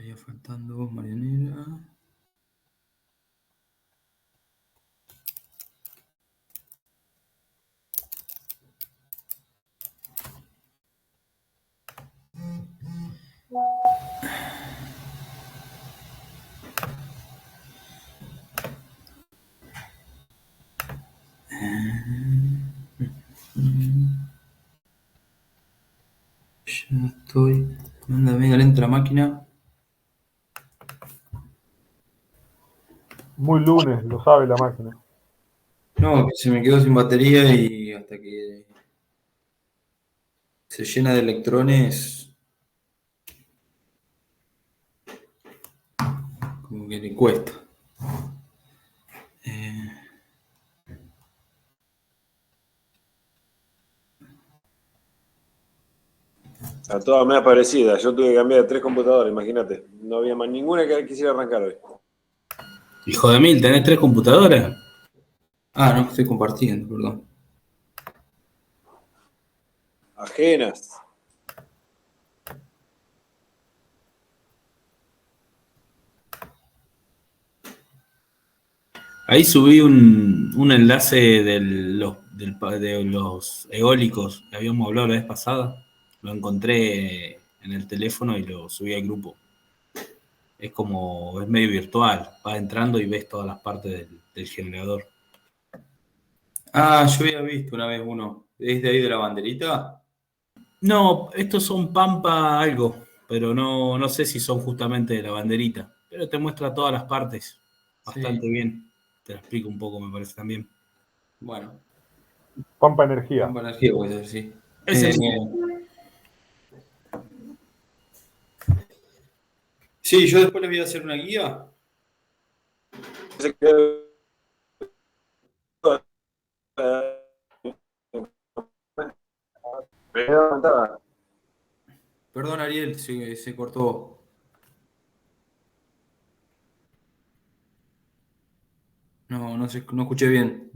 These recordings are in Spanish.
Estaría faltando Marianela. Ya estoy. Anda medio lenta la máquina. Muy lunes, lo sabe la máquina. No, que se me quedó sin batería y hasta que se llena de electrones, como que le cuesta. A todas me parecida. Yo tuve que cambiar de 3 computadoras, imagínate. No había más ninguna que quisiera arrancar hoy. Hijo de mil, ¿tenés 3 computadoras? Ah, no, estoy compartiendo, perdón. Ajenas. Ahí subí un enlace de los eólicos que habíamos hablado la vez pasada. Lo encontré en el teléfono y lo subí al grupo. Es medio virtual. Vas entrando y ves todas las partes del generador. Ah, yo había visto una vez uno. ¿Es de ahí de la banderita? No, estos son Pampa algo, pero no sé si son justamente de la banderita. Pero te muestra todas las partes bastante bien. Te lo explico un poco, me parece también. Bueno, Pampa Energía. Pampa Energía puede ser, sí. Sí, yo después les voy a hacer una guía. Perdón, Ariel, se cortó. No escuché bien.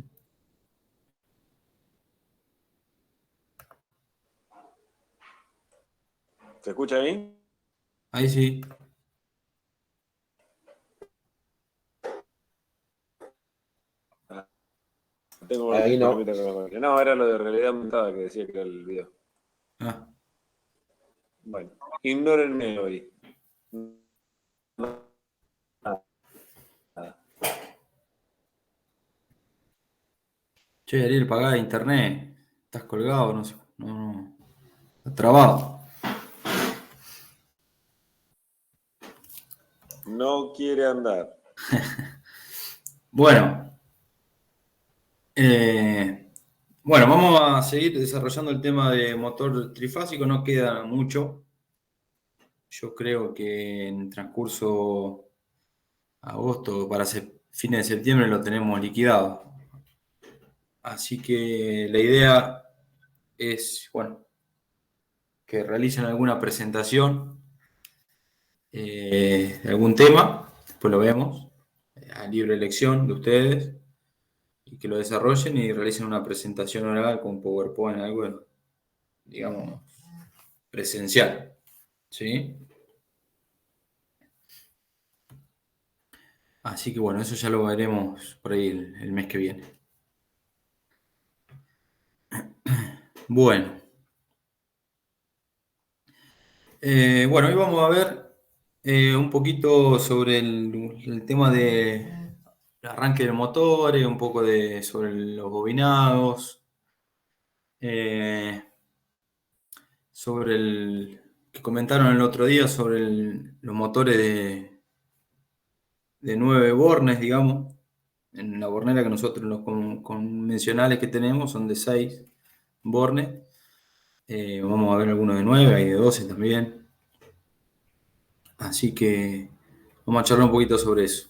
¿Se escucha bien? Ahí sí. Tengo Ahí no. problemita con la máquina. No, era lo de realidad aumentada que decía que era el video. Ah. Bueno, ignórenme hoy. Che, Ariel, pagá internet. Estás colgado, no sé. No. Estás trabado. No quiere andar. Bueno. Bueno, vamos a seguir desarrollando el tema de motor trifásico. No queda mucho. Yo creo que en el transcurso agosto para fines de septiembre lo tenemos liquidado. Así que la idea es, bueno, que realicen alguna presentación de algún tema, después lo vemos, a libre elección de ustedes, y que lo desarrollen y realicen una presentación oral con PowerPoint, algo, digamos, presencial. ¿Sí? Así que bueno, eso ya lo veremos por ahí el mes que viene. Bueno. Bueno, hoy vamos a ver un poquito sobre el tema de arranque del motor, un poco sobre los bobinados, sobre el que comentaron el otro día sobre los motores de 9 bornes, digamos. En la bornera que nosotros, los convencionales que tenemos, son de 6 bornes. Vamos a ver algunos de 9, hay de 12 también. Así que vamos a charlar un poquito sobre eso.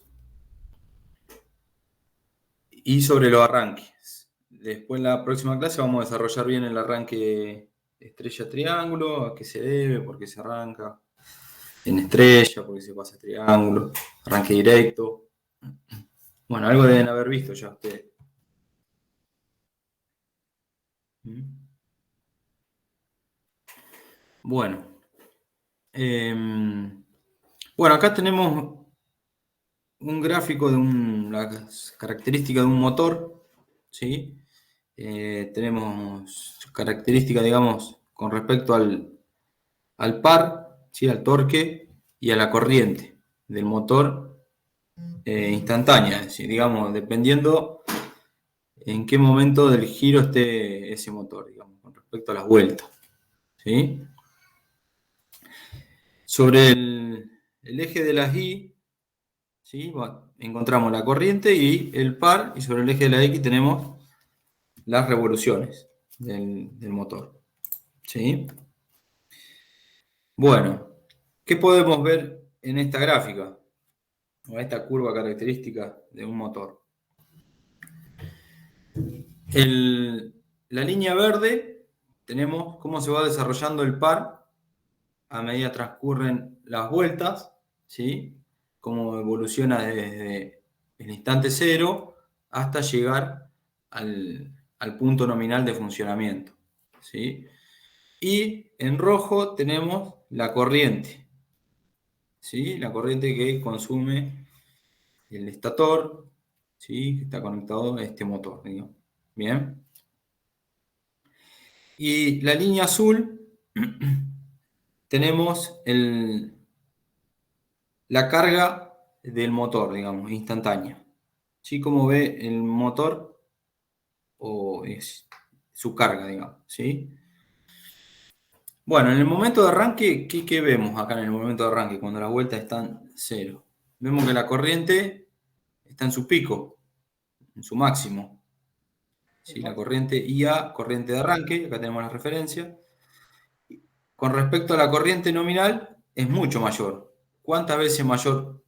Y sobre los arranques. Después en la próxima clase vamos a desarrollar bien el arranque estrella-triángulo, a qué se debe, por qué se arranca en estrella, por qué se pasa a triángulo, arranque directo. Bueno, algo deben haber visto ya ustedes. Bueno. Bueno, acá tenemos un gráfico de las características de un motor, ¿sí? Tenemos características, digamos, con respecto al par, ¿sí? Al torque y a la corriente del motor instantánea, es decir, digamos, dependiendo en qué momento del giro esté ese motor, digamos, con respecto a las vueltas, ¿sí? Sobre el eje de las Y, ¿sí? Encontramos la corriente y el par, y sobre el eje de la X tenemos las revoluciones del motor, ¿sí? Bueno, ¿qué podemos ver en esta gráfica? O esta curva característica de un motor. La línea verde, tenemos cómo se va desarrollando el par a medida que transcurren las vueltas, ¿sí? Cómo evoluciona desde el instante cero hasta llegar al punto nominal de funcionamiento, ¿sí? Y en rojo tenemos la corriente, ¿sí? La corriente que consume el estator, ¿sí? Que está conectado a este motor, digamos. Bien. Y la línea azul, tenemos la carga del motor, digamos, instantánea. ¿Sí? Como ve el motor, o es su carga, digamos, ¿sí? Bueno, en el momento de arranque, ¿qué vemos acá en el momento de arranque? Cuando las vueltas están cero. Vemos que la corriente está en su pico, en su máximo. ¿Sí? La corriente IA, corriente de arranque, acá tenemos la referencia. Con respecto a la corriente nominal, es mucho mayor. ¿Cuántas veces mayor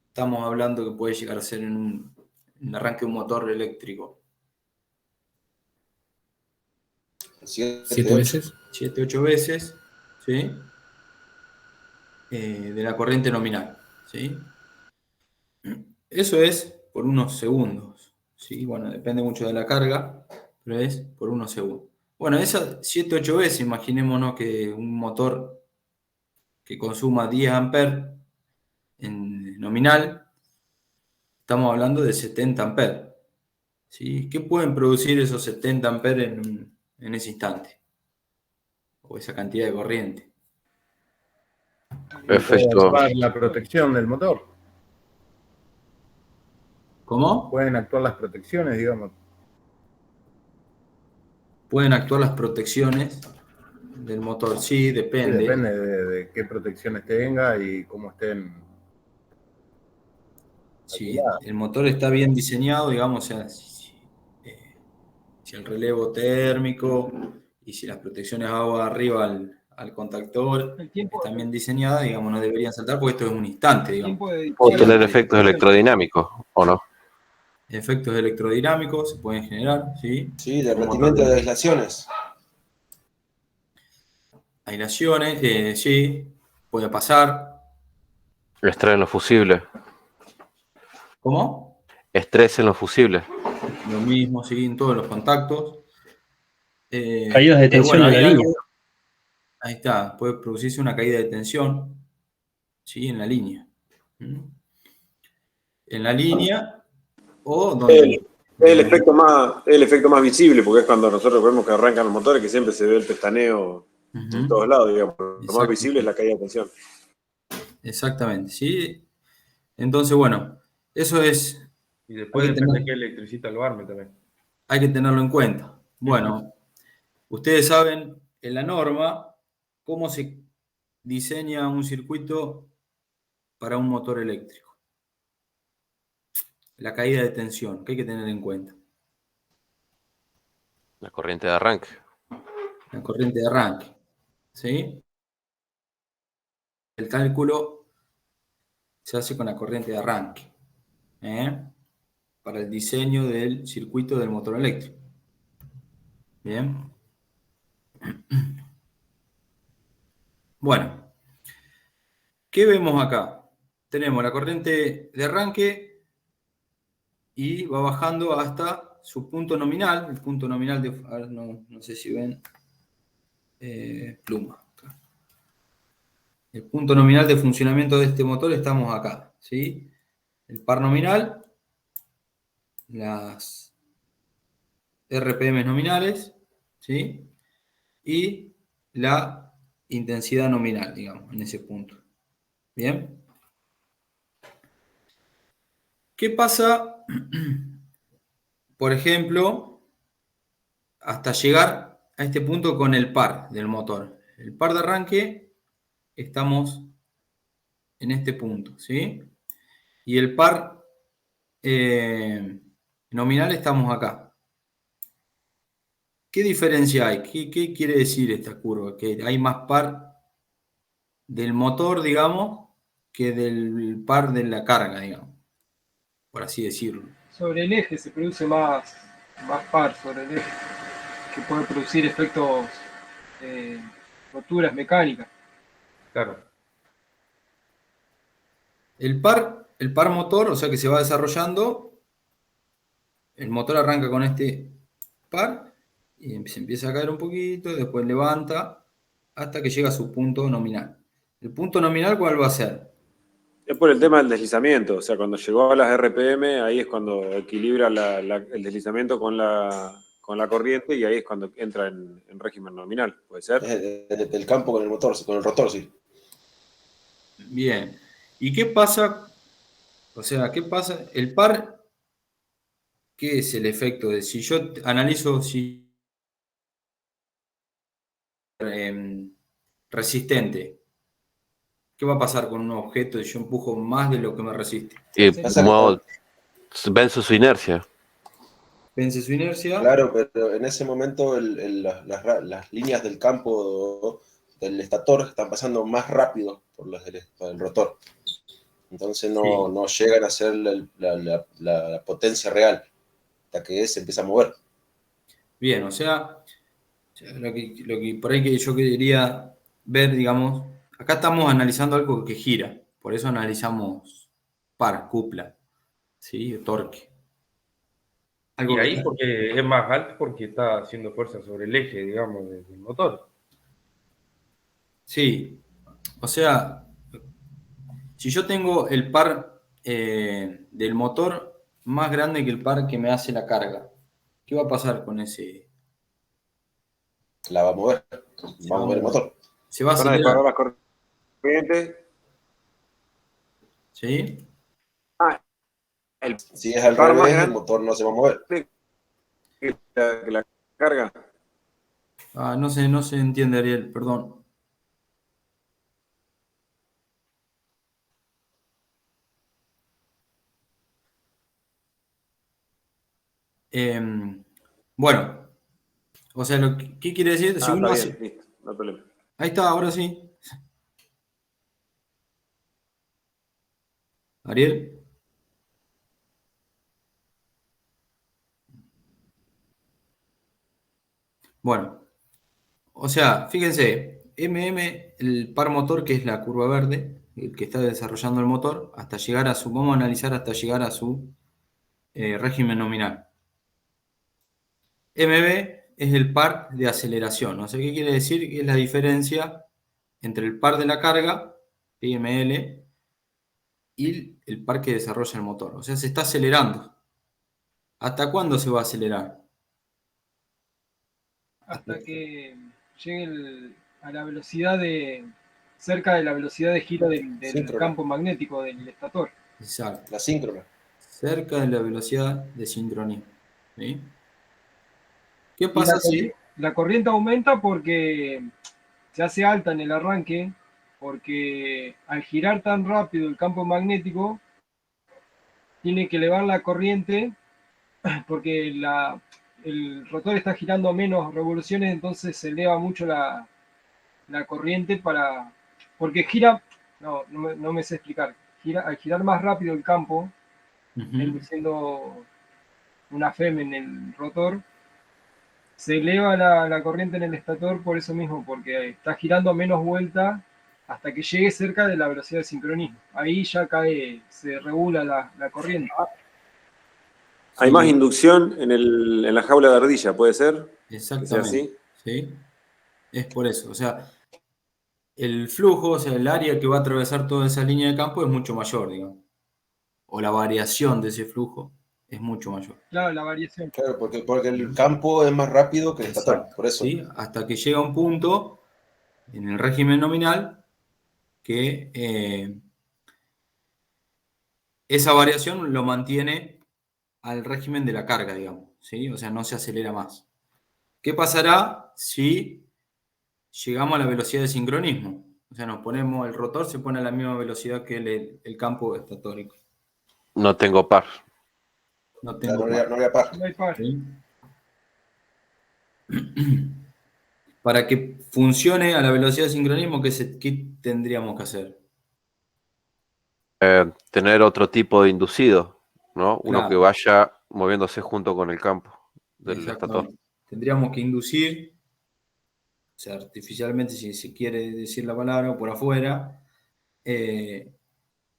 estamos hablando que puede llegar a ser en un arranque de un motor eléctrico? 7 veces. 7, 8 veces, ¿sí? De la corriente nominal, ¿sí? Eso es por unos segundos, ¿sí? Bueno, depende mucho de la carga, pero es por unos segundos. Bueno, esas 7, 8 veces, imaginémonos que un motor que consuma 10 amperes en nominal, estamos hablando de 70 amperes, ¿sí? ¿Qué pueden producir esos 70 amperes en ese instante? O esa cantidad de corriente. Efecto. Para la protección del motor. ¿Cómo? Pueden actuar las protecciones, digamos. Pueden actuar las protecciones del motor, sí, Sí, depende. depende de qué protecciones tenga y cómo estén. Si el motor está bien diseñado, digamos, o sea, si el relevo térmico y si las protecciones agua arriba al contactor están bien diseñadas, digamos, no deberían saltar porque esto es un instante, digamos. Puede tener efectos electrodinámicos, ¿o no? Efectos electrodinámicos se pueden generar, ¿sí? Sí, derretimiento de aislaciones. Aislaciones, sí, puede pasar. Estrés en los fusibles. ¿Cómo? Estrés en los fusibles. Lo mismo, sí, en todos los contactos. Caídas de tensión bueno, en la hay línea. Ahí está, puede producirse una caída de tensión, ¿sí? En la línea. ¿Mm? En la línea o donde... Es el efecto más visible, porque es cuando nosotros vemos que arrancan los motores, que siempre se ve el pestaneo en todos lados, digamos. Lo más visible es la caída de tensión. Exactamente, ¿sí? Entonces, bueno, eso es... Y después depende de qué electricista lo arme también. Hay que tenerlo en cuenta. Bueno, ustedes saben en la norma cómo se diseña un circuito para un motor eléctrico. La caída de tensión, que hay que tener en cuenta. La corriente de arranque. La corriente de arranque, ¿sí? El cálculo se hace con la corriente de arranque, para el diseño del circuito del motor eléctrico. Bien. Bueno, ¿qué vemos acá? Tenemos la corriente de arranque y va bajando hasta su punto nominal, el punto nominal de... A ver, no sé si ven, pluma. el punto nominal de funcionamiento de este motor estamos acá, ¿sí? El par nominal, las RPM nominales, ¿sí? Y la intensidad nominal, digamos, en ese punto. ¿Bien? ¿Qué pasa, por ejemplo, hasta llegar a este punto con el par del motor? El par de arranque, estamos en este punto, ¿sí? Y el par nominal estamos acá. ¿Qué diferencia hay? ¿Qué quiere decir esta curva? Que hay más par del motor, digamos, que del par de la carga, digamos, por así decirlo. Sobre el eje se produce más par sobre el eje, que puede producir efectos roturas mecánicas. Claro. El par motor, o sea que se va desarrollando, el motor arranca con este par y se empieza a caer un poquito, después levanta hasta que llega a su punto nominal. ¿El punto nominal cuál va a ser? Es por el tema del deslizamiento, o sea, cuando llegó a las RPM, ahí es cuando equilibra el deslizamiento con la corriente y ahí es cuando entra en régimen nominal, ¿puede ser? El campo con el motor, con el rotor, sí. Bien. ¿Y qué pasa? O sea, ¿qué pasa? El par, ¿qué es el efecto de si yo analizo si resistente? ¿Qué va a pasar con un objeto si yo empujo más de lo que me resiste? Vence su inercia. Vence su inercia. Claro, pero en ese momento las líneas del campo del estator están pasando más rápido por las del rotor. Entonces no llegan a ser la potencia real hasta que se empieza a mover. Bien, o sea, lo que por ahí que yo quería ver, digamos, acá estamos analizando algo que gira, por eso analizamos par, cupla, ¿sí? Torque. Y ahí porque es más alto porque está haciendo fuerza sobre el eje, digamos, del motor. Sí, o sea, si yo tengo el par del motor más grande que el par que me hace la carga, ¿qué va a pasar con ese? La va a mover, va a mover el motor. Se va a Van a acelerar. disparar las corrientes. ¿Sí? Si es al revés, el motor no se va a mover. Que la carga. No se entiende, Ariel, perdón. Bueno, o sea, ¿qué quiere decir? Si uno hace... Listo, no hay problema. Ahí está, ahora sí. Ariel. Bueno, o sea, fíjense, el par motor, que es la curva verde, el que está desarrollando el motor, hasta llegar a su, vamos a analizar hasta llegar a su régimen nominal. MB es el par de aceleración, o sea, ¿qué quiere decir? Que es la diferencia entre el par de la carga, PML, y el par que desarrolla el motor. O sea, se está acelerando. ¿Hasta cuándo se va a acelerar? Hasta que llegue a la velocidad cerca de la velocidad de giro del campo magnético del estator. Exacto. La síncrona. Cerca de la velocidad de sincronía. ¿Sí? ¿Qué pasa si...? La corriente aumenta porque se hace alta en el arranque, porque al girar tan rápido el campo magnético, tiene que elevar la corriente, porque el rotor está girando a menos revoluciones, entonces se eleva mucho la corriente porque gira, no me sé explicar, al girar más rápido el campo, siendo una FEM en el rotor, se eleva la corriente en el estator por eso mismo, porque está girando a menos vuelta hasta que llegue cerca de la velocidad de sincronismo. Ahí ya se regula la corriente. Hay más inducción en la jaula de ardilla, ¿puede ser? Exactamente. ¿Sí? Es por eso. O sea, el flujo, o sea, el área que va a atravesar toda esa línea de campo es mucho mayor, digamos. O la variación de ese flujo es mucho mayor. Claro, la variación. Claro, porque el campo es más rápido que el estator, Exacto, por eso. ¿sí? Hasta que llega un punto en el régimen nominal que esa variación lo mantiene al régimen de la carga, digamos, ¿sí? O sea, no se acelera más. ¿Qué pasará si llegamos a la velocidad de sincronismo? O sea, el rotor se pone a la misma velocidad que el campo estatórico. No tengo par. No tengo Claro, no había par. No hay par. ¿Sí? Para que funcione a la velocidad de sincronismo, ¿qué tendríamos que hacer? Tener otro tipo de inducido, ¿no? Uno Claro. que vaya moviéndose junto con el campo del estator. Exactamente. Tendríamos que inducir, o sea, artificialmente, si se quiere decir la palabra, o por afuera,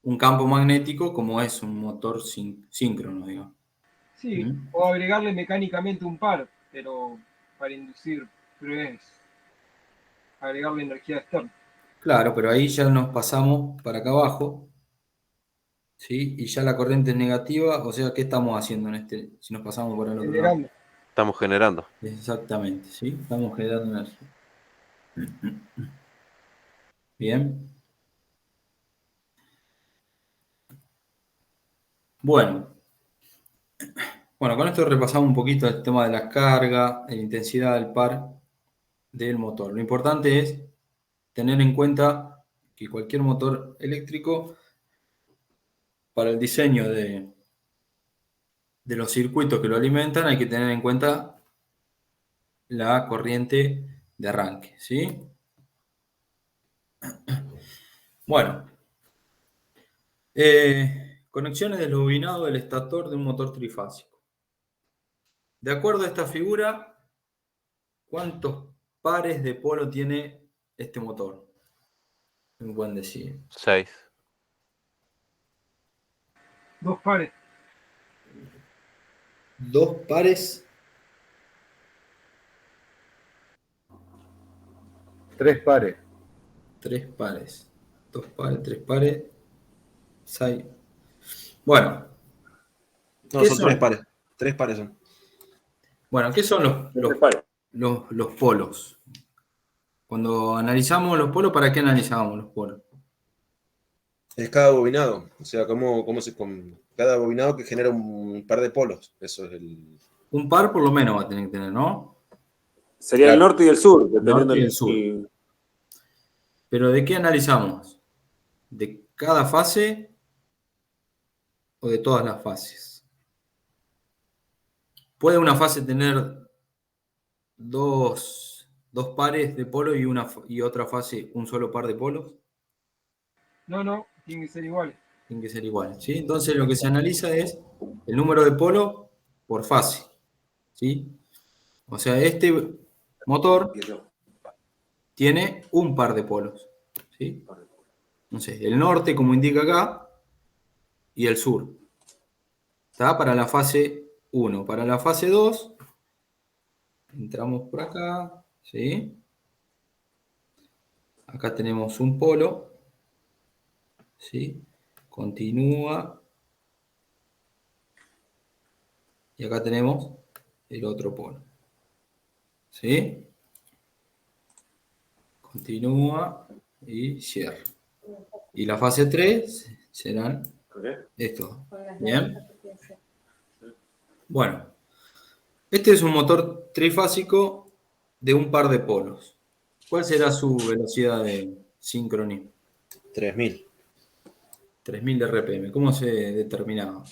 un campo magnético como es un motor síncrono, digamos. Sí, o agregarle mecánicamente un par, pero para inducir, pero es agregarle energía externa. Claro, pero ahí ya nos pasamos para acá abajo, ¿sí? Y ya la corriente es negativa, o sea, ¿qué estamos haciendo si nos pasamos por el otro lado? Estamos generando. Exactamente, ¿sí? Estamos generando energía. Bien. Bueno, con esto repasamos un poquito el tema de la carga, la intensidad del par del motor. Lo importante es tener en cuenta que cualquier motor eléctrico, para el diseño de los circuitos que lo alimentan, hay que tener en cuenta la corriente de arranque, ¿sí? Bueno, conexiones del bobinado del estator de un motor trifásico. De acuerdo a esta figura, ¿cuántos pares de polo tiene este motor? Me pueden decir. 6. 2 pares. 2 pares. 3 pares. 3 pares. 2 pares, 3 pares. 6. Bueno. No, son 3 pares. 3 pares son. Bueno, ¿qué son los polos? Cuando analizamos los polos, ¿para qué analizamos los polos? Es cada bobinado. O sea, cada bobinado que genera un par de polos. Eso es el. Un par por lo menos va a tener que tener, ¿no? Sería el norte y el sur, dependiendo Norte y el sur. Pero ¿de qué analizamos? ¿De cada fase o de todas las fases? ¿Puede una fase tener dos pares de polos y otra fase un solo par de polos? No, tienen que ser iguales. Tienen que ser iguales, ¿sí? Entonces lo que se analiza es el número de polos por fase, ¿sí? O sea, este motor tiene un par de polos, ¿sí? Entonces, el norte, como indica acá, y el sur. Está para la fase 1. Para la fase 2, entramos por acá, ¿sí? Acá tenemos un polo, ¿sí? Continúa. Y acá tenemos el otro polo, ¿sí? Continúa y cierra. Y la fase 3 serán estos. ¿Bien? Bueno, este es un motor trifásico de un par de polos. ¿Cuál será su velocidad de sincronismo? 3000. 3000 RPM. ¿Cómo se determinaba?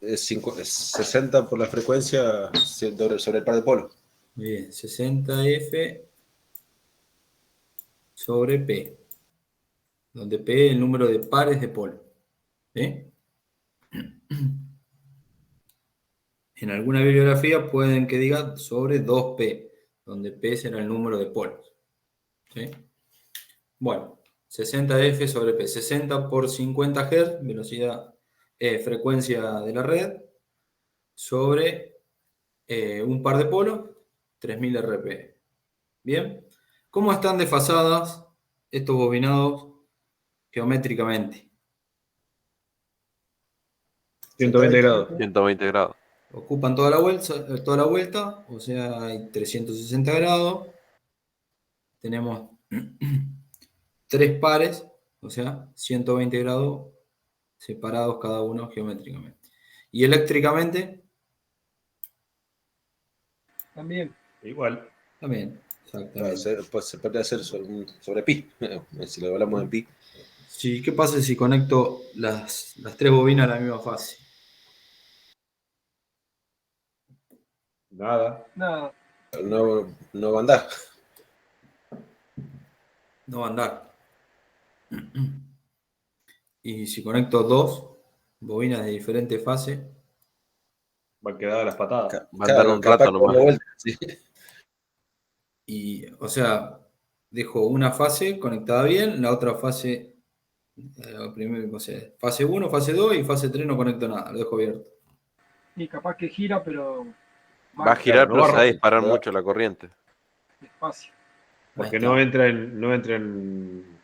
Es 60 por la frecuencia sobre el par de polos. Muy bien, 60F sobre P, donde P es el número de pares de polos. ¿Sí? En alguna bibliografía pueden que diga sobre 2P, donde P será el número de polos. ¿Sí? Bueno, 60F sobre P, 60 por 50 Hz, frecuencia de la red, sobre un par de polos, 3000 RPM. Bien, ¿cómo están desfasadas estos bobinados geométricamente. 120 grados. 120 grados. Ocupan toda la vuelta, o sea, hay 360 grados. Tenemos 3 pares, o sea, 120 grados separados cada uno geométricamente. Y eléctricamente, También. Igual. también, exactamente. Pues se puede hacer sobre pi, si lo hablamos en pi. Sí, ¿qué pasa si conecto las 3 bobinas a la misma fase? Nada. Nada. No va a andar. No va a andar. Y si conecto 2 bobinas de diferente fase, Va a quedar las patadas. Va a andar un rato nomás. Sí. y, o sea, dejo una fase conectada bien, la otra fase, primero, no sé, fase 1, fase 2 y fase 3 no conecto nada, lo dejo abierto. Y capaz que gira, pero Va a girar, pero se va a disparar Claro. mucho la corriente. despacio. Porque Ahí no está. entra en.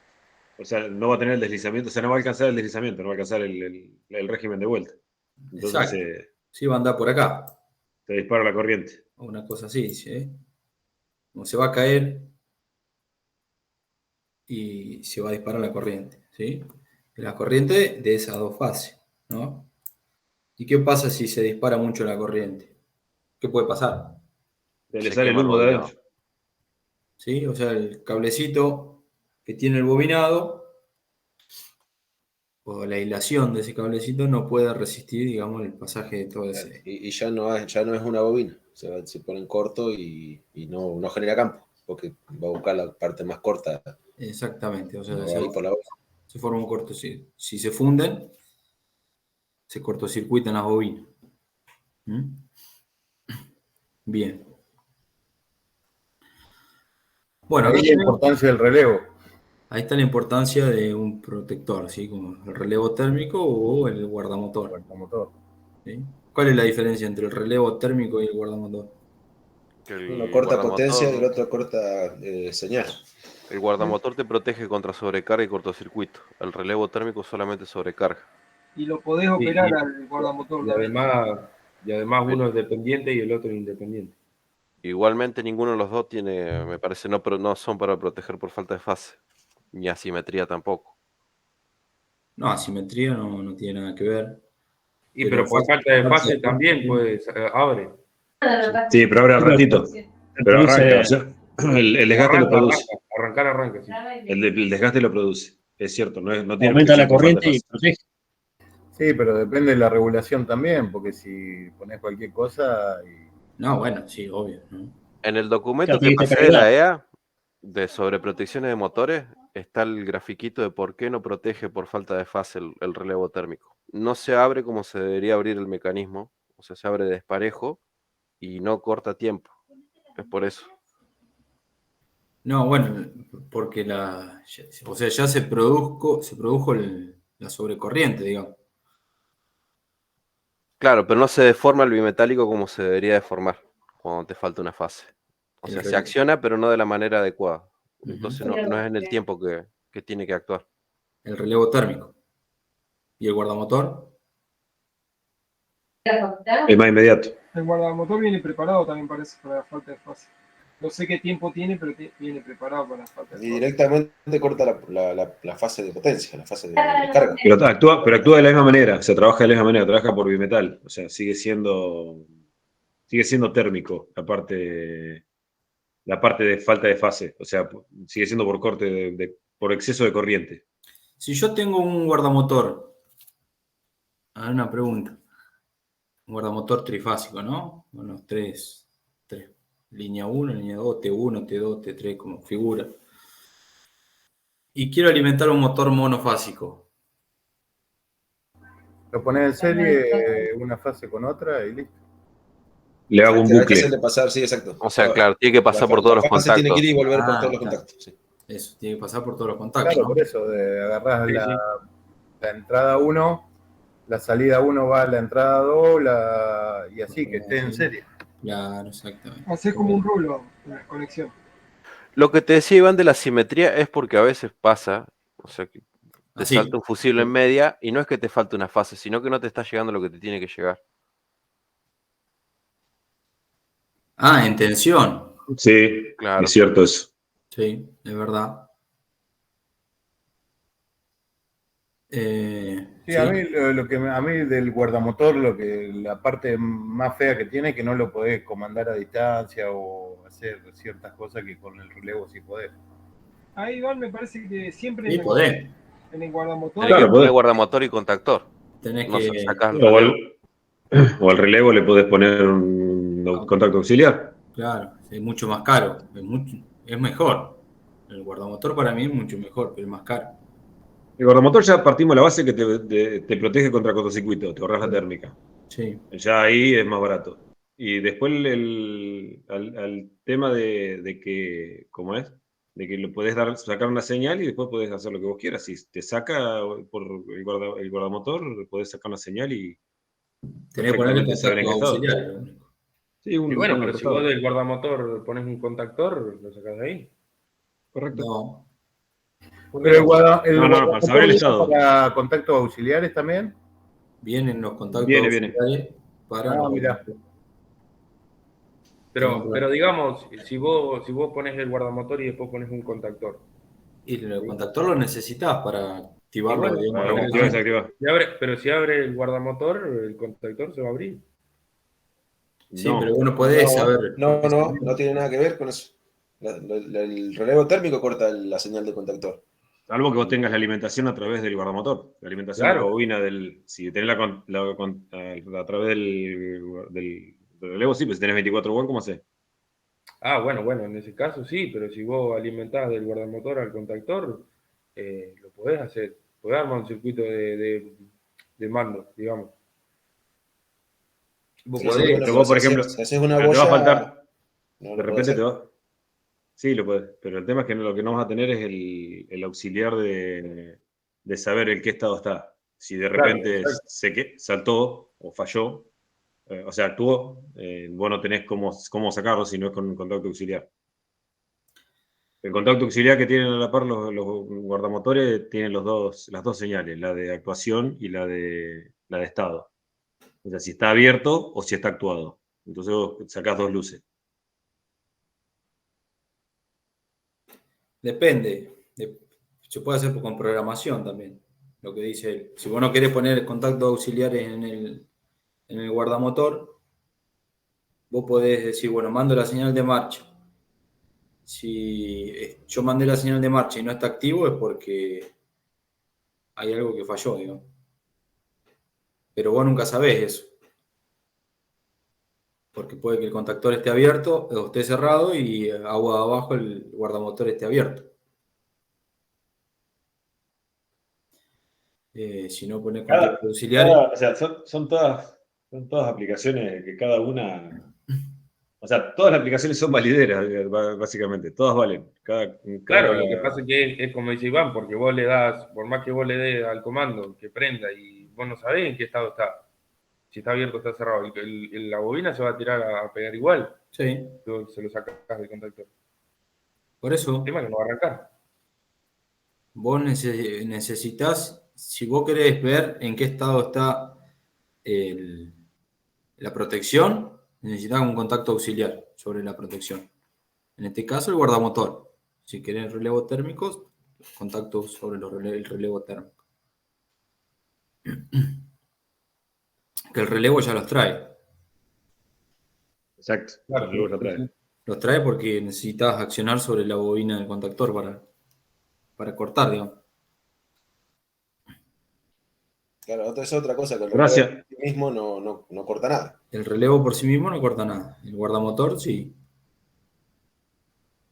O sea, no va a tener el deslizamiento. O sea, no va a alcanzar el deslizamiento, no va a alcanzar el régimen de vuelta. Entonces Exacto. Sí, va a andar por acá. se dispara la corriente. O una cosa así, ¿sí? Como se va a caer y se va a disparar la corriente, ¿sí? La corriente de esas 2 fases, ¿no? ¿Y qué pasa si se dispara mucho la corriente? ¿Qué puede pasar? Le Se sale el quema el humo de bobinado. adentro. ¿Sí? O sea, el cablecito que tiene el bobinado o la hilación de ese cablecito no puede resistir, digamos, el pasaje de todo ese. Y ya no es una bobina. Se pone en corto y no genera campo, porque va a buscar la parte más corta. Exactamente. O sea, No va a ir por la bobina. se forma un cortocircuito. Si se funden, se cortocircuitan las bobinas. ¿Mm? Bien. Bueno, Ahí la importancia del relevo. ahí está la importancia de un protector, ¿sí? Como el relevo térmico o el guardamotor. ¿Sí? ¿Cuál es la diferencia entre el relevo térmico y el guardamotor? Que el Uno corta guardamotor- potencia y el otro corta señal. El guardamotor te protege contra sobrecarga y cortocircuito. El relevo térmico solamente sobrecarga. Y lo podés operar al guardamotor. Y además uno es dependiente y el otro es independiente. Igualmente ninguno de los dos tiene, me parece, no son para proteger por falta de fase. Ni asimetría tampoco. No, asimetría no tiene nada que ver. Pero por falta de fase también, pues abre. Sí, pero ahora al ratito. Pero arranca. O sea, el desgaste lo produce. Arrancar, sí. El desgaste lo produce. Es cierto, no tiene Aumenta la protección por falta corriente de y fase. protege. Sí, pero depende de la regulación también, porque si pones cualquier cosa. No, bueno, sí, obvio, ¿no? En el documento Claro, que tiene que pasé de la cargar. EA, de sobreprotecciones de motores, está el grafiquito de por qué no protege por falta de fase el relevo térmico. No se abre como se debería abrir el mecanismo, o sea, se abre desparejo y no corta tiempo. Es por eso. No, bueno, porque o sea, ya se produjo la sobrecorriente, digamos. Claro, pero no se deforma el bimetálico como se debería deformar cuando te falta una fase. O El sea, se relevo. acciona, pero no de la manera adecuada. Ujú. Entonces no es en el tiempo que tiene que actuar. El relevo térmico. ¿Y el guardamotor? Es más inmediato. El guardamotor viene preparado también parece para la falta de fase. No sé qué tiempo tiene, pero viene preparado para la falta de Y fase. directamente corta la fase de potencia, la fase de carga. Pero actúa de la misma manera. O sea, trabaja de la misma manera. Trabaja por bimetal. O sea, sigue siendo térmico la parte de falta de fase. O sea, sigue siendo por corte por exceso de corriente. Si yo tengo un guardamotor, una pregunta. Un guardamotor trifásico, ¿no? Bueno, tres. Línea 1, línea 2, T1, T2, T3, como figura. Y quiero alimentar un motor monofásico. Lo pones en serie una fase con otra y listo. Le hago un Hay que bucle. hacerle pasar, sí, exacto. O sea, claro, tiene que pasar por todos los La fase tiene contactos. que ir y volver por todos los Claro. contactos. Sí. Eso, tiene que pasar por todos los contactos. Claro, ¿no? por eso, agarrás la entrada 1, la salida 1 va a la entrada 2, y así, que esté en serie. Claro, exactamente. Hacer como un rulo en la conexión. Lo que te decía Iván de la simetría es porque a veces pasa, o sea, que te Así. salta un fusible en media y no es que te falte una fase, sino que no te está llegando lo que te tiene que llegar. Ah, en tensión. Sí, Claro. es cierto eso. Sí, es verdad. Sí, a mí a mí del guardamotor, la parte más fea que tiene es que no lo podés comandar a distancia o hacer ciertas cosas que con el relevo sí podés. Ahí Iván me parece que siempre Sí, podés. en el guardamotor. Tenés que Claro, poner podés. guardamotor y contactor. Tenés No que... sacás el O relevo. al relevo le podés poner un contacto auxiliar. Claro, es mucho más caro. Es mejor. El guardamotor para mí es mucho mejor, pero es más caro. El guardamotor ya partimos de la base que te protege contra cortocircuito, te ahorras la térmica. Sí. Ya ahí es más barato. Y después al tema de que, ¿cómo es? De que le podés sacar una señal y después podés hacer lo que vos quieras. Si te saca por el guardamotor, podés sacar una señal y Tenés que ponerle perfectamente saber en contacto qué estado. auxiliar. Lo único. Sí, Y bueno, uno al pero si vos costado. del guardamotor pones un contactor, lo sacás de ahí. Correcto. No. Pero el No, para guardamotor saber el viene estado. para contactos auxiliares también. Vienen los contactos Viene. auxiliares para los Mirá. Pero digamos, si vos pones el guardamotor y después pones un contactor. Y el contactor lo necesitas para activarlo, Y bueno, digamos, Para activar y remotamente. desactivar. pero si abre el guardamotor, el contactor se va a abrir. Sí, No. pero vos no podés saber. No tiene nada que ver con eso. El relevo térmico corta la señal del contactor. Salvo que vos tengas la alimentación a través del guardamotor. La alimentación de la Claro. bobina si tenés a través del relevo, sí, pero si tenés 24 volts, ¿cómo haces? Ah, bueno, en ese caso sí, pero si vos alimentás del guardamotor al contactor, lo podés hacer. Podés armar un circuito de mando, digamos. Vos Pero podés. Pero vos, por ejemplo, si haces una pero te va a boya, faltar, no de lo podés repente hacer. te va. Sí, lo podés, pero el tema es que lo que no vas a tener es el auxiliar de saber en qué estado está. Si de repente saltó o falló, o sea, actuó, vos no tenés cómo sacarlo si no es con un contacto auxiliar. El contacto auxiliar que tienen a la par los guardamotores tienen las dos señales, la de actuación y la de estado. O sea, si está abierto o si está actuado. Entonces vos sacás dos luces. Depende. Se puede hacer con programación también, lo que dice él. Si vos no querés poner contactos auxiliares en el guardamotor, vos podés decir, bueno, mando la señal de marcha. Si yo mandé la señal de marcha y no está activo es porque hay algo que falló, digamos. Pero vos nunca sabés eso. Porque puede que el contactor esté abierto o esté cerrado y agua abajo el guardamotor esté abierto. Si no pones contactos auxiliares. O sea, son todas aplicaciones que cada una. O sea, todas las aplicaciones son valideras, básicamente. Todas valen. Claro, lo que pasa es que es como dice Iván, porque vos le das, por más que vos le des al comando que prenda y vos no sabés en qué estado está. Si está abierto o está cerrado. La bobina se va a tirar a pegar igual. Sí. Se lo sacás del contactor. Por eso. El tema es que no va a arrancar. Vos necesitas, si vos querés ver en qué estado está la protección, necesitas un contacto auxiliar sobre la protección. En este caso, el guardamotor. Si querés relevo térmico, contacto sobre el relevo térmico. Que el relevo ya los trae. Exacto. Claro, el relevo ya trae. Los trae porque necesitas accionar sobre la bobina del contactor para cortar, digamos. Claro, otra es otra cosa, que el Gracias. relevo por sí mismo no corta nada. El relevo por sí mismo no corta nada. El guardamotor sí.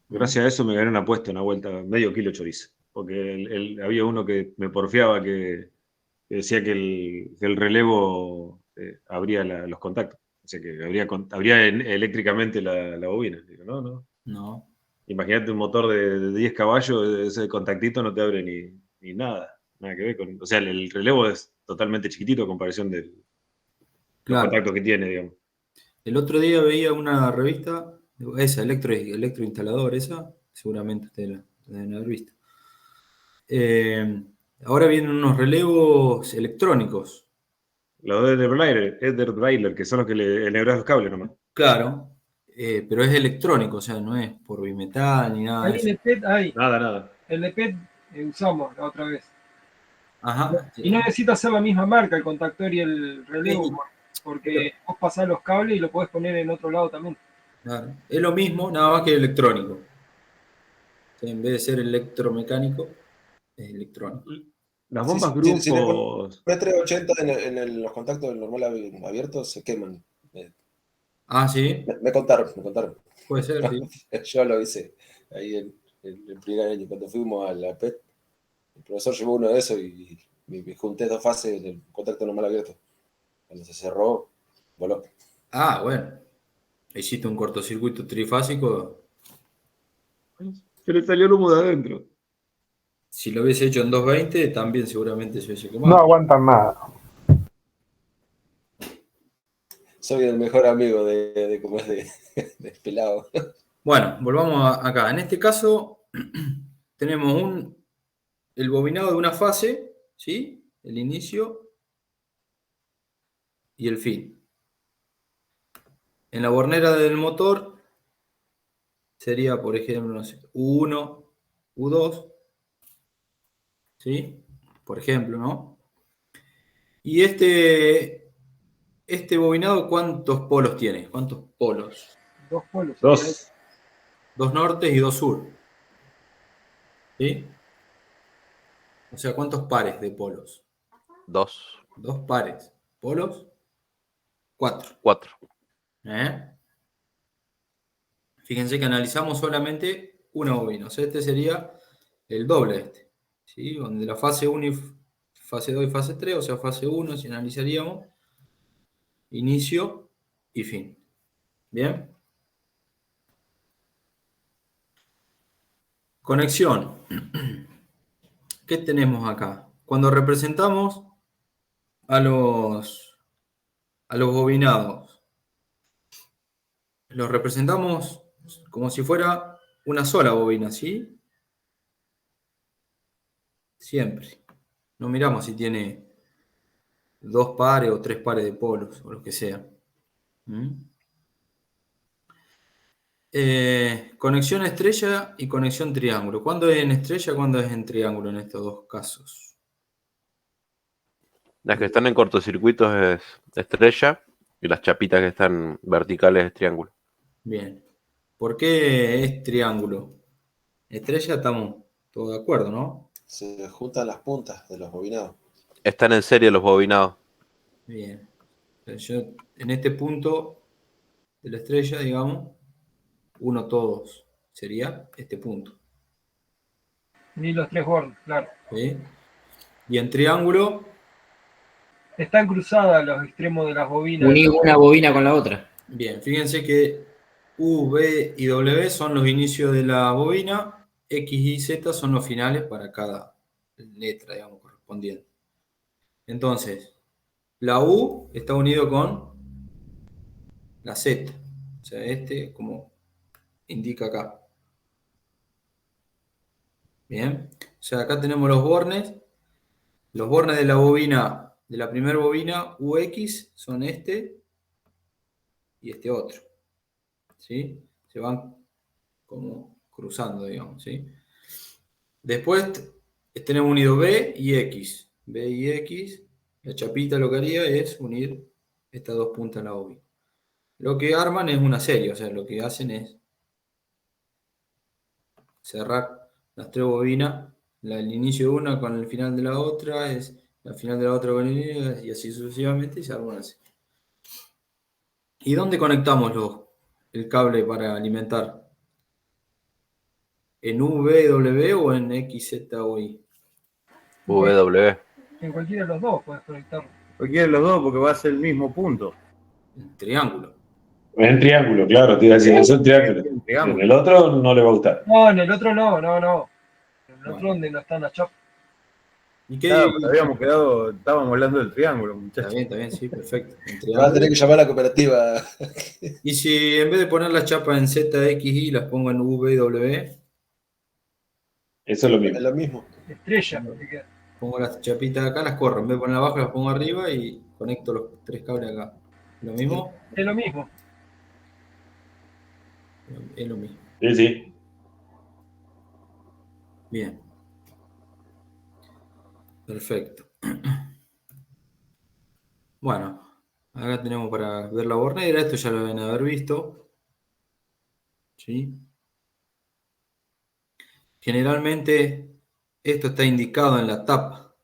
Gracias a eso me gané una apuesta, una vuelta, medio kilo chorizo. Porque había uno que me porfiaba que decía que el relevo abría los contactos. O sea, que abría eléctricamente la bobina. Digo, no. Imagínate un motor de 10 caballos, ese contactito no te abre ni nada. Nada que ver con. O sea, el relevo es totalmente chiquitito a comparación de los contactos que tiene, digamos. El otro día veía una revista, esa, electroinstalador, esa, seguramente ustedes lo deben haber visto. Ahora vienen unos relevos electrónicos. Los de Eder-Breiler, que son los que le enhebras los cables nomás. Claro, pero es electrónico, o sea, no es por bimetal ni nada de Ahí eso. en el PET hay. Nada. El de PET usamos la otra vez. Ajá. Y no necesita ser la misma marca el contactor y el relevo, Sí. porque vos pasás los cables y lo podés poner en otro lado también. Claro. Es lo mismo, nada más que electrónico. O sea, en vez de ser electromecánico, es electrónico. Las bombas Si le grupos. pones 380 en los contactos del normal abierto, se queman. Ah, sí, Me contaron. puede ser, sí. Yo lo hice ahí en el primer año, cuando fuimos a la PET. El profesor llevó uno de esos y me junté 2 fases del contacto normal abierto. Cuando se cerró, voló. Ah, bueno. Hiciste un cortocircuito trifásico. Se le salió el humo de adentro. Si lo hubiese hecho en 220, también seguramente se hubiese No quemado. aguantan nada. Soy el mejor amigo de como es de pelado. Bueno, volvamos acá. En este caso, tenemos el bobinado de una fase, ¿sí? El inicio y el fin. En la bornera del motor sería, por ejemplo, no sé, U1, U2, ¿sí? Por ejemplo, ¿no? Y este bobinado, ¿cuántos polos tiene? ¿Cuántos polos? 2 polos. 2. 2 nortes y 2 sur. ¿Sí? O sea, ¿cuántos pares de polos? 2, 2 pares. ¿Polos? 4. 4. Fíjense que analizamos solamente una bobina. O sea, este sería el doble de este. ¿Sí? Donde la fase 1 y fase 2 y fase 3, o sea, fase 1, si analizaríamos, inicio y fin. ¿Bien? Conexión. ¿Qué tenemos acá? Cuando representamos a los bobinados, los representamos como si fuera una sola bobina, ¿sí? Siempre. No miramos si tiene 2 pares o 3 pares de polos o lo que sea. Conexión estrella y conexión triángulo. ¿Cuándo es en estrella? ¿Cuándo es en triángulo en estos dos casos? Las que están en cortocircuitos es estrella y las chapitas que están verticales es triángulo. Bien. ¿Por qué es triángulo? Estrella estamos todos de acuerdo, ¿no? Se juntan las puntas de los bobinados. Están en serie los bobinados. Bien. Yo en este punto de la estrella, digamos, uno todos sería este punto. Ni los 3 bordes, claro. ¿Sí? Y en triángulo, Están cruzadas los extremos de las bobinas. Unir una bobina con la otra. bien, fíjense que U, B y W son los inicios de la bobina, X y Z son los finales para cada letra, digamos, correspondiente. Entonces, la U está unido con la Z, o sea, como indica acá. Bien, o sea, acá tenemos los bornes de la bobina, de la primera bobina UX son este y este otro. ¿Sí? Se van como cruzando, digamos, ¿sí? Después tenemos unido B y X. B y X, la chapita lo que haría es unir estas dos puntas a la bobina. Lo que arman es una serie, o sea, lo que hacen es cerrar las 3 bobinas, el inicio de una con el final de la otra, es el final de la otra con el inicio, y así sucesivamente, y se arma una serie. ¿Y dónde conectamos el cable para alimentar? ¿En VW o en XZOI? W. En cualquiera de los dos puedes conectarlo. Cualquiera de los dos, porque va a ser el mismo punto. En triángulo. En triángulo, claro, te iba a decir, eso es triángulo. En triángulo. En el otro no le va a gustar. No, en el otro no. En el otro donde no están las chapas. ¿Y qué? Claro, habíamos quedado, estábamos hablando del triángulo, muchachos. Está bien, sí, perfecto. Va a tener que llamar a la cooperativa. Y si en vez de poner las chapas en ZXY las pongo en VW, Eso es lo mismo. Es lo mismo. Estrella. que queda. Pongo las chapitas acá, las corro. En vez de poner abajo, las pongo arriba y conecto los 3 cables acá. ¿Lo mismo? Es lo mismo. Es lo mismo. Sí, sí. Bien. Perfecto. Bueno, acá tenemos para ver la bornera. Esto ya lo deben haber visto. ¿Sí? Generalmente esto está indicado en la tapa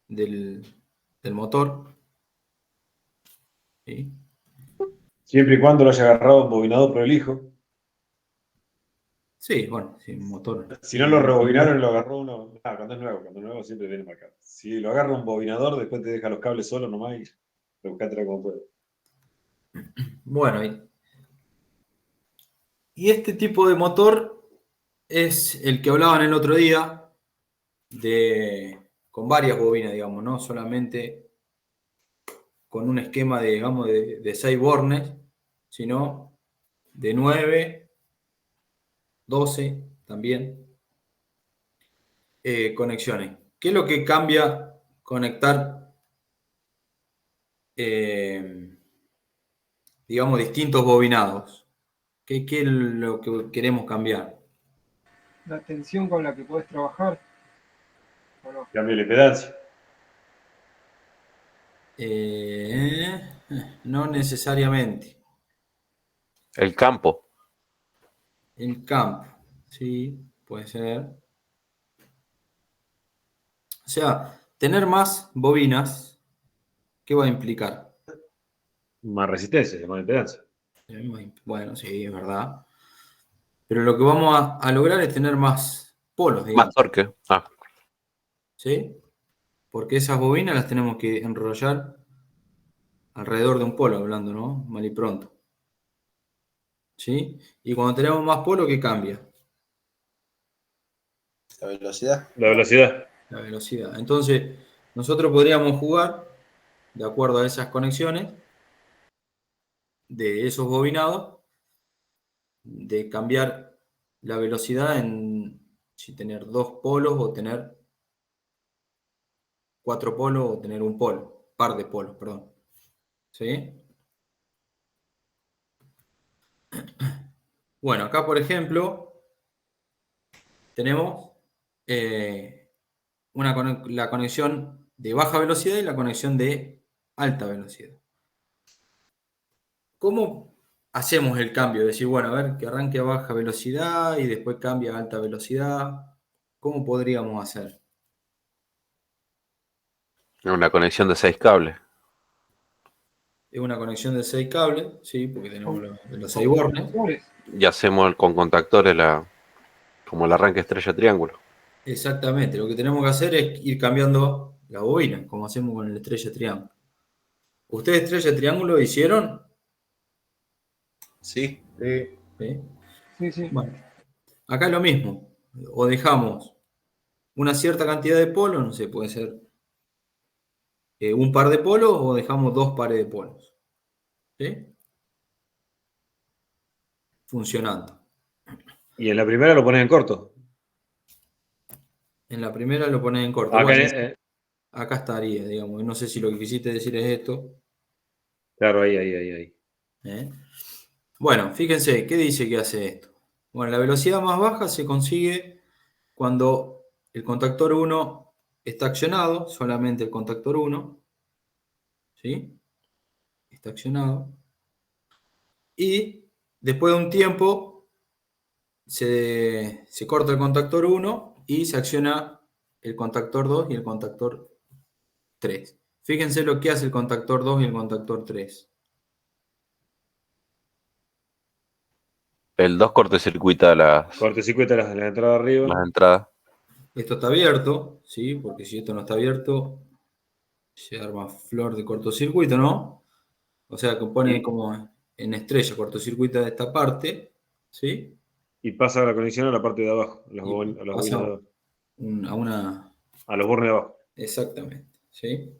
del motor. ¿Sí? Siempre y cuando lo haya agarrado bobinado por el hijo. Sí, bueno, sí, motor. Si no lo rebobinaron y lo agarró uno. Cuando es nuevo siempre viene marcado. Si lo agarra un bobinador, después te deja los cables solos nomás y buscátela como puedes. Bueno, y este tipo de motor es el que hablaban el otro día, con varias bobinas, digamos, no solamente con un esquema de, digamos, de 6 bornes, sino de 9, 12 también conexiones. ¿Qué es lo que cambia conectar, digamos, distintos bobinados? ¿Qué es lo que queremos cambiar? La tensión con la que podés trabajar. ¿O no? Cambio la impedancia. No necesariamente. El campo. El campo, sí, puede ser. O sea, tener más bobinas, ¿qué va a implicar? Más resistencia, más impedancia. Bueno, sí, es verdad. Pero lo que vamos a lograr es tener más polos, Más digamos. torque. Ah, ¿Sí? Porque esas bobinas las tenemos que enrollar alrededor de un polo, hablando, ¿no? Mal y pronto. ¿Sí? Y cuando tenemos más polo, ¿qué cambia? La velocidad. La velocidad. La velocidad. Entonces, nosotros podríamos jugar, de acuerdo a esas conexiones, de esos bobinados, de cambiar la velocidad en si tener 2 polos o tener 4 polos o tener un polo, par de polos, perdón. ¿Sí? Bueno, acá por ejemplo tenemos la conexión de baja velocidad y la conexión de alta velocidad. ¿Cómo hacemos el cambio? Decir, bueno, a ver, que arranque a baja velocidad y después cambie a alta velocidad. ¿Cómo podríamos hacer? una conexión de 6 cables. Es una conexión de 6 cables, sí, porque tenemos los 6 Con bornes. contactores. Y hacemos con contactores como el arranque estrella-triángulo. Exactamente, lo que tenemos que hacer es ir cambiando la bobina, como hacemos con el estrella triángulo. ¿Ustedes estrella triángulo hicieron? Sí. Sí. ¿Sí? Sí, sí. Bueno, acá es lo mismo. O dejamos una cierta cantidad de polos, no sé, puede ser un par de polos o dejamos 2 pares de polos. ¿Sí? Funcionando. Y en la primera lo pones en corto. En la primera lo pones en corto. Acá, Bueno, acá estaría, digamos. No sé si lo que quisiste decir es esto. claro, ahí. ¿Eh? Bueno, fíjense, ¿qué dice que hace esto? Bueno, la velocidad más baja se consigue cuando el contactor 1 está accionado, solamente el contactor 1, ¿sí? Está accionado. Y después de un tiempo se corta el contactor 1 y se acciona el contactor 2 y el contactor 3. Fíjense lo que hace el contactor 2 y el contactor 3. El 2 cortocircuita Cortocircuita la entrada arriba. las entradas. Esto está abierto, ¿sí? Porque si esto no está abierto, se arma flor de cortocircuito, ¿no? O sea, que pone como en estrella cortocircuito de esta parte, ¿sí? Y pasa la conexión a la parte de abajo, a las Y bobinas de pasa abajo. a una... A los bornes de abajo. Exactamente, ¿sí?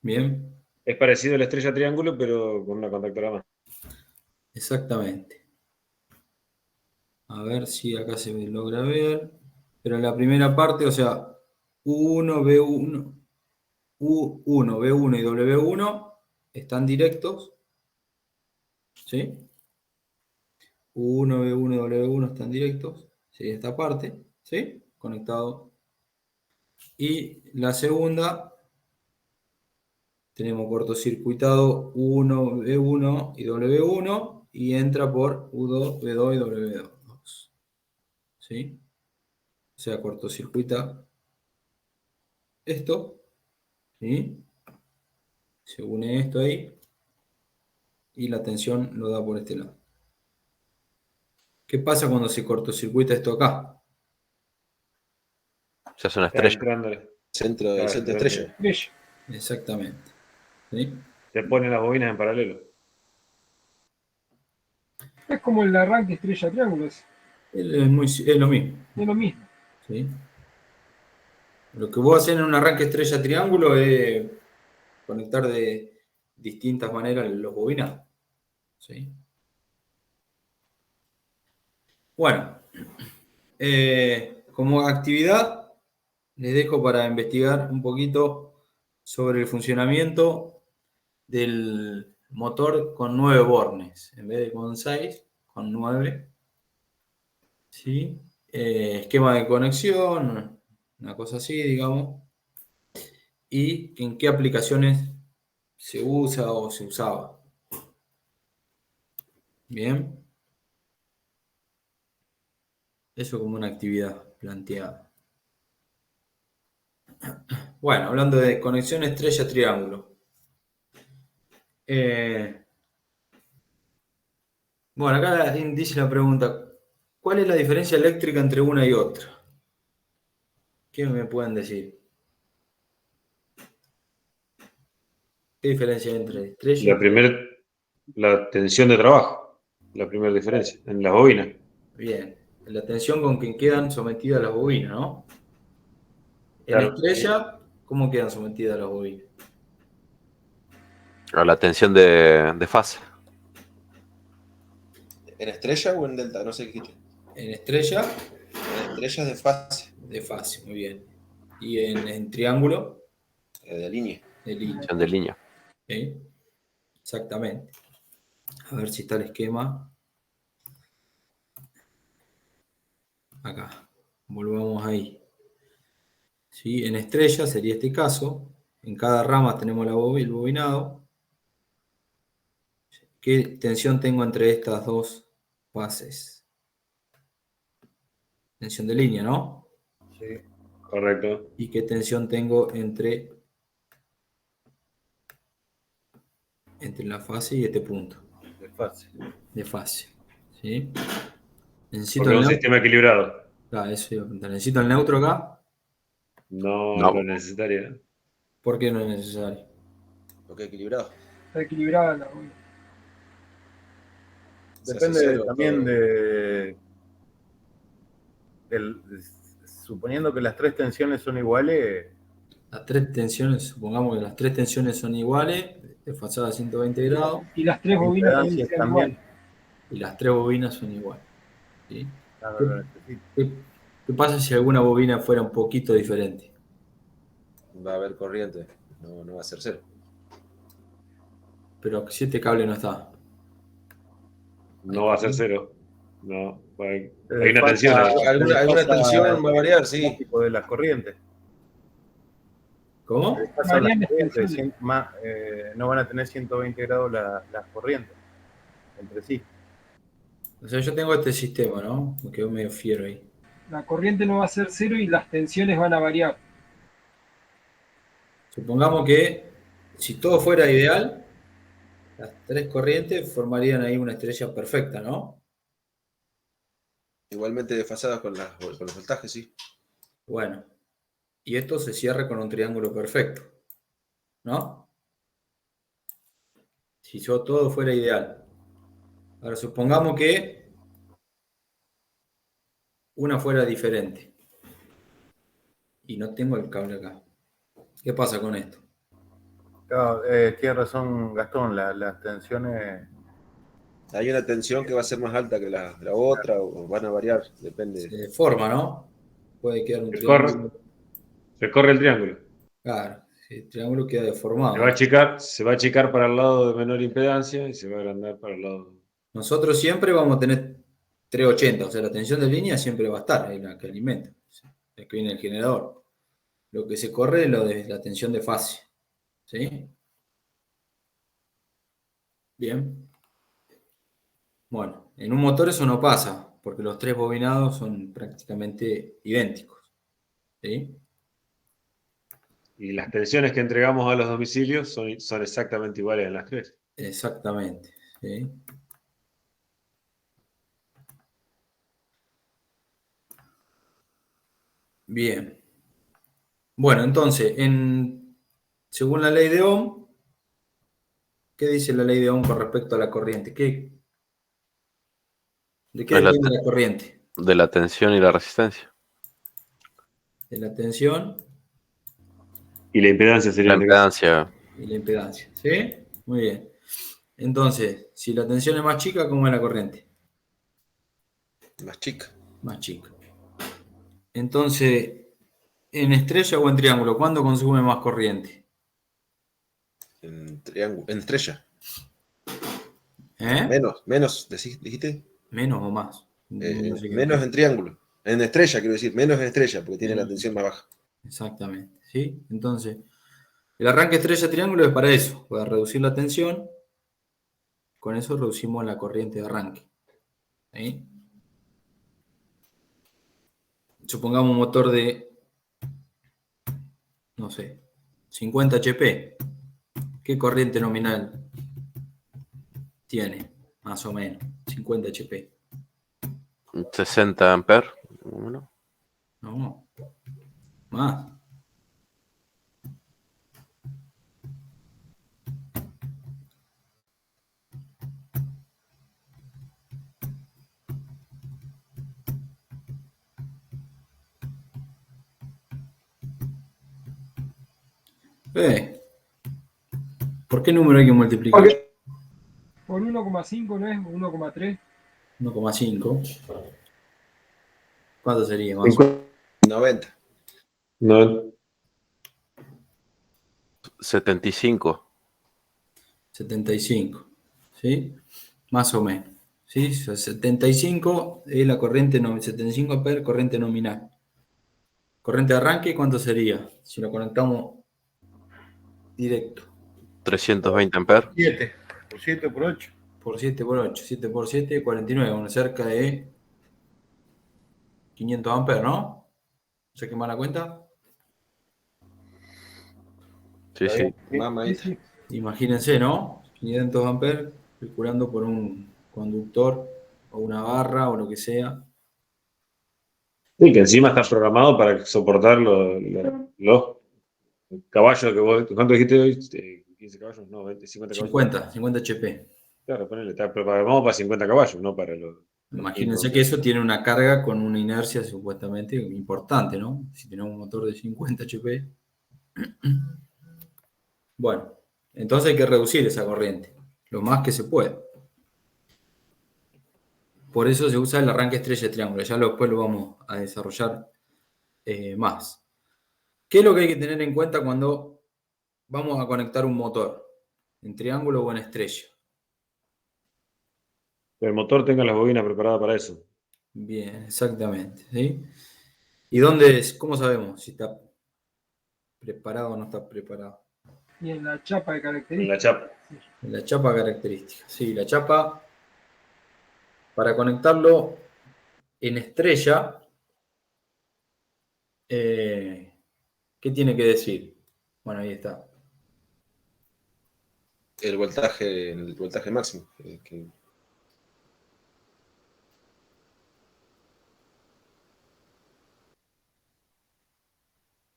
Bien, Es parecido a la estrella triángulo, pero con una contactora más. exactamente. A ver si acá se logra ver. Pero en la primera parte, o sea, U1, B1, U1, B1 y W1 están directos. ¿Sí? U1, B1 y W1 están directos. Sería esta parte. ¿Sí? Conectado. Y la segunda, tenemos cortocircuitado U1, B1 y W1 y entra por U2, B2 y W2. ¿Sí? O sea, cortocircuita esto. ¿Sí? Se une esto ahí y la tensión lo da por este lado. ¿Qué pasa cuando se cortocircuita esto acá? Se hace una Está estrella. entrándole. Centro Claro, estrella. Estrella. Exactamente. ¿Sí? Te ponen las bobinas en paralelo. Es como el arranque estrella triángulo, es Es lo mismo. lo mismo. ¿Sí? Lo que vos haces en un arranque estrella triángulo es conectar de distintas maneras los bobinados. ¿Sí? Bueno, como actividad, les dejo para investigar un poquito sobre el funcionamiento del motor con 9 bornes, en vez de con 6, con 9. ¿Sí? Esquema de conexión, una cosa así, digamos. Y en qué aplicaciones se usa o se usaba. Bien. Eso como una actividad planteada. Bueno, hablando de conexión estrella-triángulo. Bueno, acá dice la pregunta, ¿cuál es la diferencia eléctrica entre una y otra? ¿Qué me pueden decir? ¿Qué diferencia hay entre estrella? La tensión de trabajo, la primera diferencia, en las bobinas. Bien, la tensión con que quedan sometidas las bobinas, ¿no? En Claro. estrella, ¿cómo quedan sometidas las bobinas? A la tensión de fase. ¿En estrella o en delta? No sé qué dijiste. En estrella, En estrella es de fase, de fase, muy bien. Y en triángulo, de línea. de línea. Tensión de línea. ¿Sí? Exactamente. A ver si está el esquema. Acá. Volvamos ahí. ¿Sí? En estrella sería este caso. En cada rama tenemos el bobinado. ¿Qué tensión tengo entre estas dos fases? Tensión de línea, ¿no? Sí. Correcto. ¿Y qué tensión tengo entre la fase y este punto? De fase. De fase. ¿Sí? Necesito Porque el es un neutro. sistema equilibrado. Ah, eso iba a preguntar. ¿Necesito el neutro acá? No, No. lo necesaria. ¿Por qué no es necesario? Porque equilibrado. Está equilibrada la bobina. Se hace Depende cero también todo. suponiendo que las tres tensiones son iguales, Las tres tensiones, supongamos que las tres tensiones son iguales, desfasadas a 120 grados, Y las tres las bobinas también impedancias sean también. iguales. y las tres bobinas son iguales. ¿Sí? No, no lo necesito. ¿Qué pasa si alguna bobina fuera un poquito diferente? Va a haber corriente. No va a ser cero. Pero si este cable no está. No va a ser cero. No. Hay Te una falta- tensión ahí. Alguna tensión va a variar, sí. Gráfico de las corrientes. ¿Cómo? Pasan las Varían las corrientes, tensiones. no van a tener 120 grados las corrientes entre sí. O sea, yo tengo este sistema, ¿no? Me quedo medio fiero ahí. La corriente no va a ser cero y las tensiones van a variar. Supongamos que si todo fuera ideal, las tres corrientes formarían ahí una estrella perfecta, ¿no? Igualmente desfasadas con los voltajes, sí. Bueno, y esto se cierra con un triángulo perfecto, ¿no? Si todo fuera ideal. Ahora supongamos que una fuera diferente y no tengo el cable acá. ¿Qué pasa con esto? Claro, tiene razón Gastón, las tensiones Hay una tensión que va a ser más alta que la otra, o van a variar, depende. Se deforma, ¿no? Puede quedar un Se triángulo. corre el triángulo. Claro, el triángulo queda Se deformado. va a achicar para el lado de menor impedancia y se va a agrandar para el lado. Nosotros siempre vamos a tener 380, o sea, la tensión de línea siempre va a estar, ahí la que alimenta, la que viene el generador. Lo que se corre es lo de la tensión de fase. ¿Sí? Bien. Bueno, en un motor eso no pasa, porque los tres bobinados son prácticamente idénticos. ¿Sí? Y las tensiones que entregamos a los domicilios son exactamente iguales en las tres. Exactamente. ¿Sí? Bien. Bueno, entonces, según la ley de Ohm, ¿qué dice la ley de Ohm con respecto a la corriente? ¿De qué depende la corriente? De la tensión y la resistencia. De la tensión Y la impedancia sería La en este caso. impedancia. y la impedancia. ¿Sí? Muy bien. Entonces, si la tensión es más chica, ¿cómo es la corriente? Más chica. Más chica. Entonces, ¿en estrella o en triángulo? ¿Cuándo consume más corriente? En triángulo, en estrella. ¿Eh? Menos, dijiste. ¿Menos o más? No sé qué. Menos en triángulo. En estrella, quiero decir, menos en estrella, porque tiene la tensión más baja. Exactamente. ¿Sí? Entonces, el arranque estrella-triángulo es para eso, para reducir la tensión. Con eso reducimos la corriente de arranque. ¿Sí? Supongamos un motor de, no sé, 50 HP. ¿Qué corriente nominal tiene? Más o menos, 50 HP. 60 amperes. Bueno, No, más. ¿Por qué número hay que multiplicar? Por 1,5, ¿no es? 1,3. 1,5. ¿Cuánto sería más? 90. No, 75. 75. ¿Sí? Más o menos. ¿Sí? 75 es la corriente, 75 amperes, corriente nominal. Corriente de arranque, ¿cuánto sería? Si lo conectamos directo. 320 amperes. 7. Por 7 por 8. Por 7 por 8. 7 por 7, 49. Bueno, cerca de 500 amperes, ¿no? ¿Se quema la cuenta? Sí, sí. Mamadita. Imagínense, ¿no? 500 amperes circulando por un conductor o una barra o lo que sea. y que encima está programado para soportar los caballos que vos. ¿Cuánto dijiste hoy? 15 caballos, no, 20, 50 caballos. 50 HP. Claro, ponele, está programado para 50 caballos, no para los. Imagínense que eso tiene una carga con una inercia supuestamente importante, ¿no? Si tenemos un motor de 50 HP. Bueno, entonces hay que reducir esa corriente, lo más que se pueda. Por eso se usa el arranque estrella-triángulo. Ya después lo vamos a desarrollar más. ¿Qué es lo que hay que tener en cuenta cuando vamos a conectar un motor? ¿En triángulo o en estrella? Que el motor tenga las bobinas preparadas para eso. Bien, exactamente. ¿Sí? ¿Y dónde es? ¿Cómo sabemos si está preparado o no está preparado? Y en la chapa de En características. la chapa. En la chapa característica. Sí, la chapa, para conectarlo en estrella, ¿qué tiene que decir? Bueno, ahí está. El voltaje máximo. Que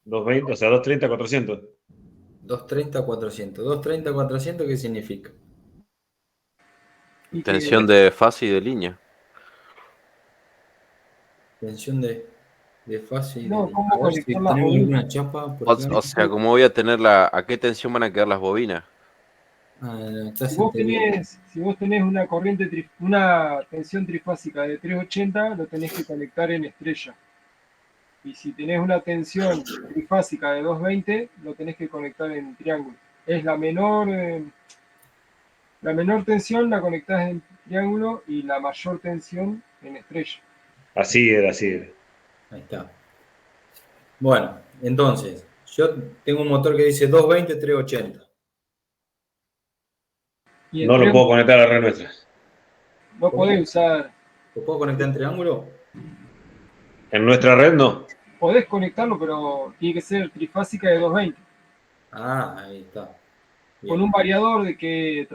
220, o sea, 230, 400. 230, 400. 230, 400, ¿qué significa? Y Tensión de fase y de línea. Tensión de fase y No, de... ¿cómo A ver si conectar las tenemos bobinas? alguna chapa por acá. O sea, como voy a tener ¿a qué tensión van a quedar las bobinas? Si vos tenés una corriente, una tensión trifásica de 380, lo tenés que conectar en estrella. Y si tenés una tensión trifásica de 220, lo tenés que conectar en triángulo. Es la menor tensión la conectás en triángulo y la mayor tensión en estrella. Así era, así era. Ahí está. Bueno, entonces, yo tengo un motor que dice 220, 380. Y No lo puedo conectar a la red nuestra. No podés usar. ¿Lo puedo conectar en triángulo? En nuestra red no. Podés conectarlo, pero tiene que ser trifásica de 220. Ah, ahí está. Bien. Con un variador de que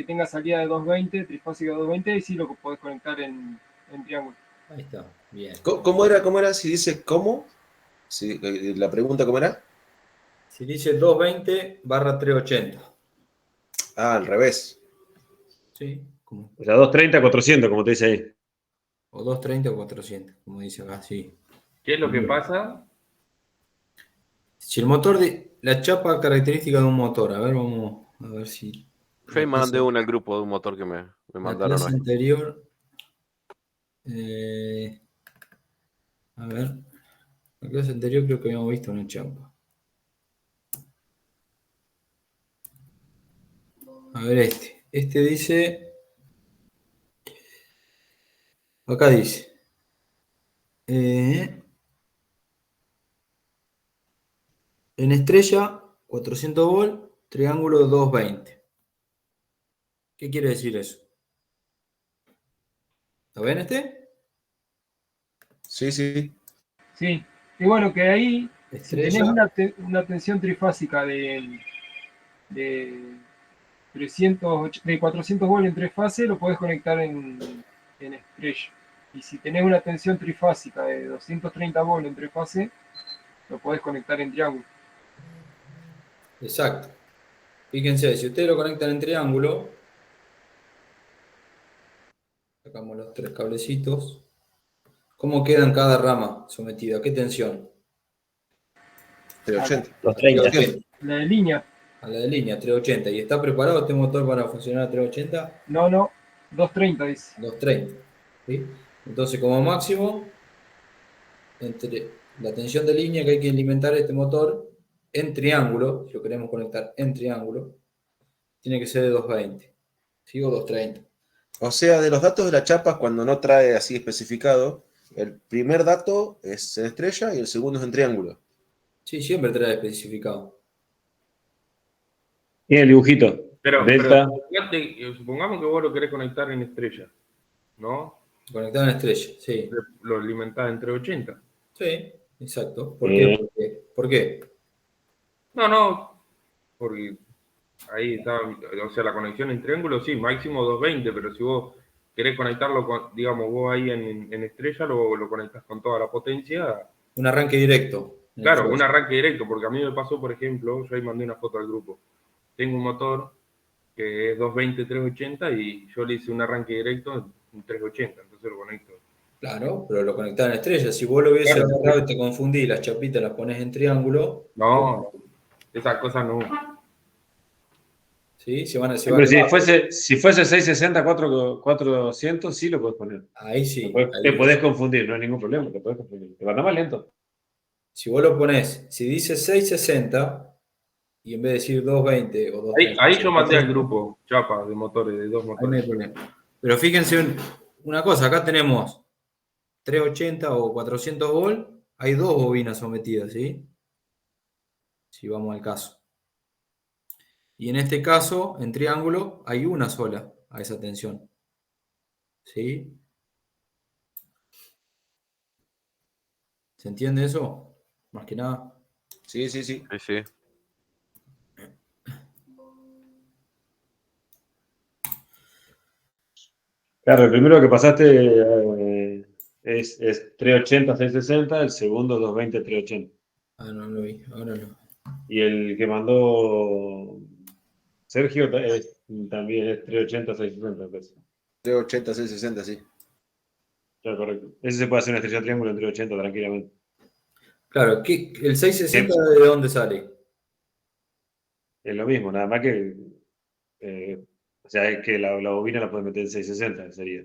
tenga salida de 220, trifásica de 220, y sí lo podés conectar en triángulo. Ahí está, bien. ¿Cómo era? Si dice cómo, la pregunta ¿cómo era? Si dice 220/380. Ah, al revés. Sí, ¿cómo? O sea, 230, 400, como te dice ahí. O 230 o 400, como dice acá, sí. ¿Qué es lo que pasa? Si el motor la chapa característica de un motor, a ver, vamos a ver si. Yo mandé una al grupo de un motor que me La mandaron clase hoy. anterior. A ver. La clase anterior creo que habíamos visto una chapa. A ver este. Este dice. Acá dice. En estrella, 400 volt, triángulo 220. ¿Qué quiere decir eso? ¿Lo ven este? Sí, sí. Sí. Y bueno, que ahí, si tenés Estrella. una tensión trifásica de 400 volt en tres fases, lo podés conectar en estrella. Y si tenés una tensión trifásica de 230 volt en tres fases, lo podés conectar en triángulo. Exacto. Fíjense, si ustedes lo conectan en triángulo, sacamos los tres cablecitos. ¿Cómo queda en cada rama sometida? ¿Qué tensión? 380. 230. La de línea, A la de línea, 380. ¿Y está preparado este motor para funcionar a 380? no, 230 dice. 230. ¿Sí? Entonces, como máximo, entre la tensión de línea que hay que alimentar este motor en triángulo, si lo queremos conectar en triángulo, tiene que ser de 220. ¿Sí? O 230. O sea, de los datos de la chapa, cuando no trae así especificado, el primer dato es en estrella y el segundo es en triángulo. Sí, siempre trae especificado. Tiene el dibujito. Pero Delta. fíjate, supongamos que vos lo querés conectar en estrella, ¿no? Conectado en estrella, sí. Lo alimentás en 380. Sí, exacto. ¿Por qué? ¿Por qué? No, porque ahí está, o sea, la conexión en triángulo, sí, máximo 220, pero si vos querés conectarlo, digamos, vos ahí en estrella lo conectás con toda la potencia. Un arranque directo. Claro, un arranque directo, porque a mí me pasó, por ejemplo, yo ahí mandé una foto al grupo. Tengo un motor que es 220, 380 y yo le hice un arranque directo en 380, entonces lo conecto. Claro, pero lo conectás en estrella. Si vos lo hubieses agarrado y te confundís, las chapitas las pones en triángulo. No, esas cosas no. ¿Sí? Pero si fuese 660, 400, sí lo puedes poner. Ahí sí. Te podés confundir, no hay ningún problema, te podés confundir. Te va a andar más lento. Si vos lo pones, si dice 660 y en vez de decir 220 o 230. Ahí yo mandé al grupo chapa de motores, de dos motores. No hay problema. Pero fíjense una cosa, acá tenemos 380 o 400 volt, hay dos bobinas sometidas, ¿sí? Si vamos al caso. Y en este caso, en triángulo, hay una sola a esa tensión. ¿Sí? ¿Se entiende eso? Más que nada. Sí. Sí, sí. Claro, el primero que pasaste es 380, 660, el segundo 220, 380. Ah, no lo vi, ahora no. Y el que mandó Sergio también es 380, 660. Pues. 380, 660, sí. Claro, correcto. Ese se puede hacer una estrella triángulo en 380 tranquilamente. Claro, ¿el 660 de dónde sale? Es lo mismo, nada más que O sea, es que la bobina la puedes meter en 660, sería.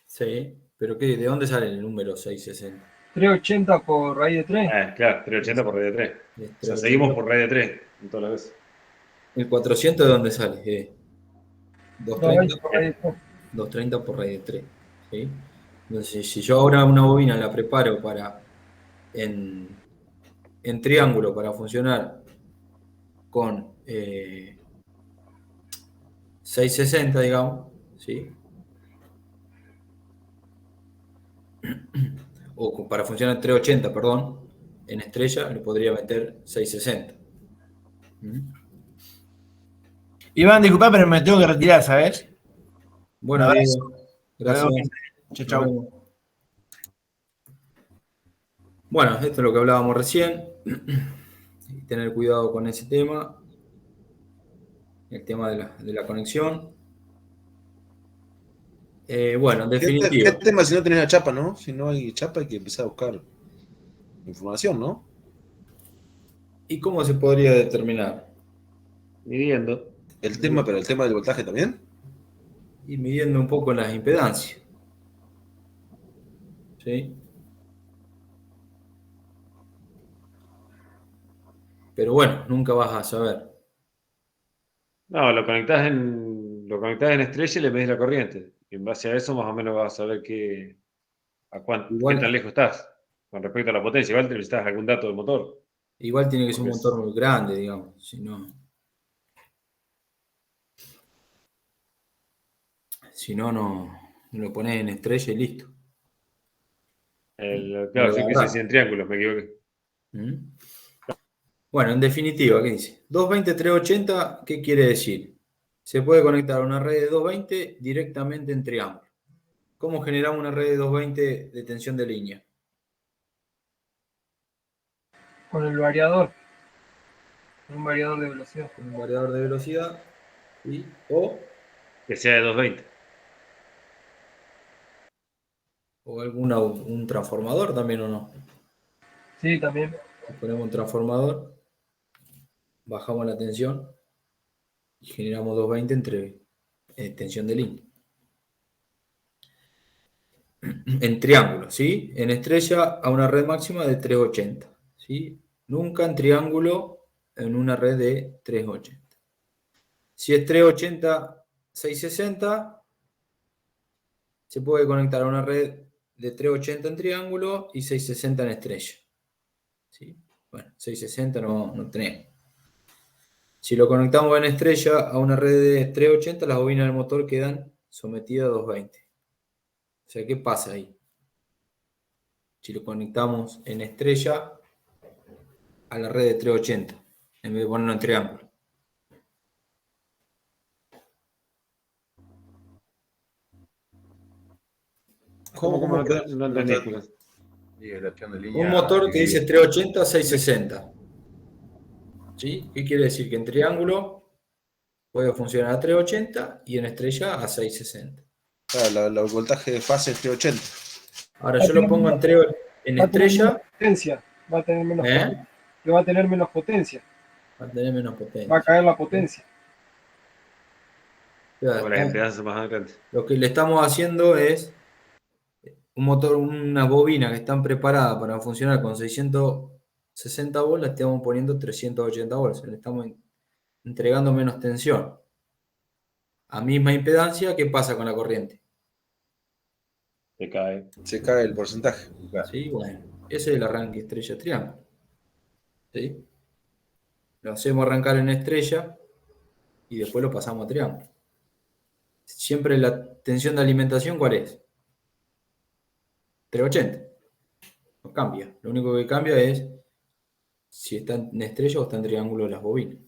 Sí, pero ¿qué? ¿De dónde sale el número 660? 380 por raíz de 3. Claro, 380 por raíz de 3. Es O sea, 380. seguimos por raíz de 3 en todas las veces. ¿El 400 de dónde sale? 230, 220 por raíz de 3. 230 por raíz de 3. ¿Sí? Entonces, si yo ahora una bobina la preparo en triángulo para funcionar con 660, digamos, ¿sí? O para funcionar en 380, perdón, en estrella le podría meter 660. ¿Mm? Iván, disculpa, pero me tengo que retirar, ¿sabes? Bueno, Un abrazo. Diego, gracias. Chau, Nos chau. vemos. Bueno, esto es lo que hablábamos recién. Tener cuidado con ese tema. El tema de la conexión. Bueno, en ¿Qué definitiva. tema si no tenés la chapa, no? Si no hay chapa hay que empezar a buscar información, ¿no? ¿Y cómo se podría determinar? Midiendo. El tema, pero el tema del voltaje también. Y midiendo un poco las impedancias. ¿Sí? Pero bueno, nunca vas a saber. No, lo conectás en estrella y le medís la corriente. Y en base a eso más o menos vas a saber qué Igual, tan lejos estás con respecto a la potencia. Igual te necesitas algún dato del motor. igual tiene que ser un Porque motor muy grande, digamos. Si no, no lo pones en estrella y listo. No claro, lo yo va a quise agarrar. decir en triángulos, me equivoqué. ¿Mm? Bueno, en definitiva, ¿qué dice? 220-380, ¿qué quiere decir? Se puede conectar a una red de 220 directamente en triángulo. ¿Cómo generamos una red de 220 de tensión de línea? Con el variador. Un variador de velocidad. Con un variador de velocidad, ¿sí? Que sea de 220. O un transformador también, ¿o no? Sí, también. Ponemos un transformador, bajamos la tensión y generamos 220 entre tensión de línea. En triángulo, ¿sí? En estrella a una red máxima de 380, ¿sí? Nunca en triángulo en una red de 380. Si es 380, 660, se puede conectar a una red de 380 en triángulo y 660 en estrella. ¿Sí? Bueno, 660 no tenemos. Si lo conectamos en estrella a una red de 380, las bobinas del motor quedan sometidas a 220. O sea, ¿qué pasa ahí? Si lo conectamos en estrella a la red de 380, en vez de ponerlo en triángulo. ¿Cómo no entendí, Julián? Relación de línea Un motor que dice dividida. 380, 660. ¿Sí? ¿Qué quiere decir? Que en triángulo puede funcionar a 380 y en estrella a 660. Claro, el voltaje de fase es 380. Ahora yo lo pongo en Va a tener menos estrella, potencia. Va a tener menos ¿eh? potencia. Que va a tener menos potencia. Va a tener menos Va a potencia. caer la potencia. O sea, Con las impedancias más grandes. lo que le estamos haciendo es un motor, unas bobinas que están preparadas para funcionar con 660 volts, le estamos poniendo 380 volts. Le estamos entregando menos tensión. A misma impedancia, ¿qué pasa con la corriente? Se cae. Se cae el porcentaje. ¿Sí? Bueno, ese es el arranque estrella-triángulo. ¿Sí? Lo hacemos arrancar en estrella y después lo pasamos a triángulo. Siempre la tensión de alimentación, ¿cuál es? 380. No cambia. Lo único que cambia es si está en estrella o está en triángulo las bobinas.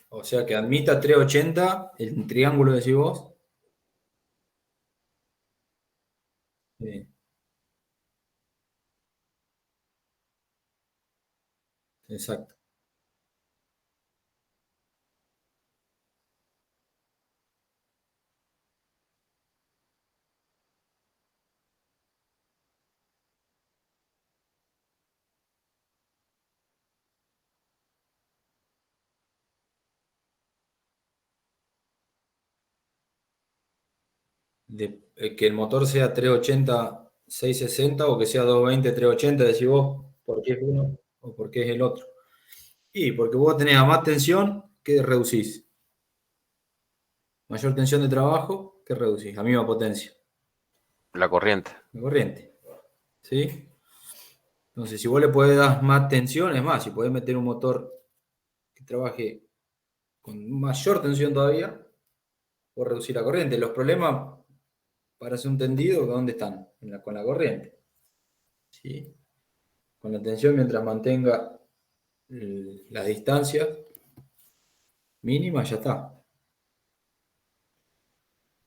O sea que admita 380, el triángulo decís vos. Sí, exacto. que el motor sea 380, 660 o que sea 220, 380, decís vos, ¿por qué es uno o por qué es el otro? Y porque vos tenés a más tensión, ¿qué reducís? Mayor tensión de trabajo, ¿qué reducís? A misma potencia. La corriente. La corriente. ¿Sí? Entonces, si vos le podés dar más tensión, es más, si podés meter un motor que trabaje con mayor tensión todavía, podés reducir la corriente. Los problemas, para ser entendido, ¿dónde están? Con la corriente. ¿Sí? Con la tensión, mientras mantenga la distancia mínima, ya está.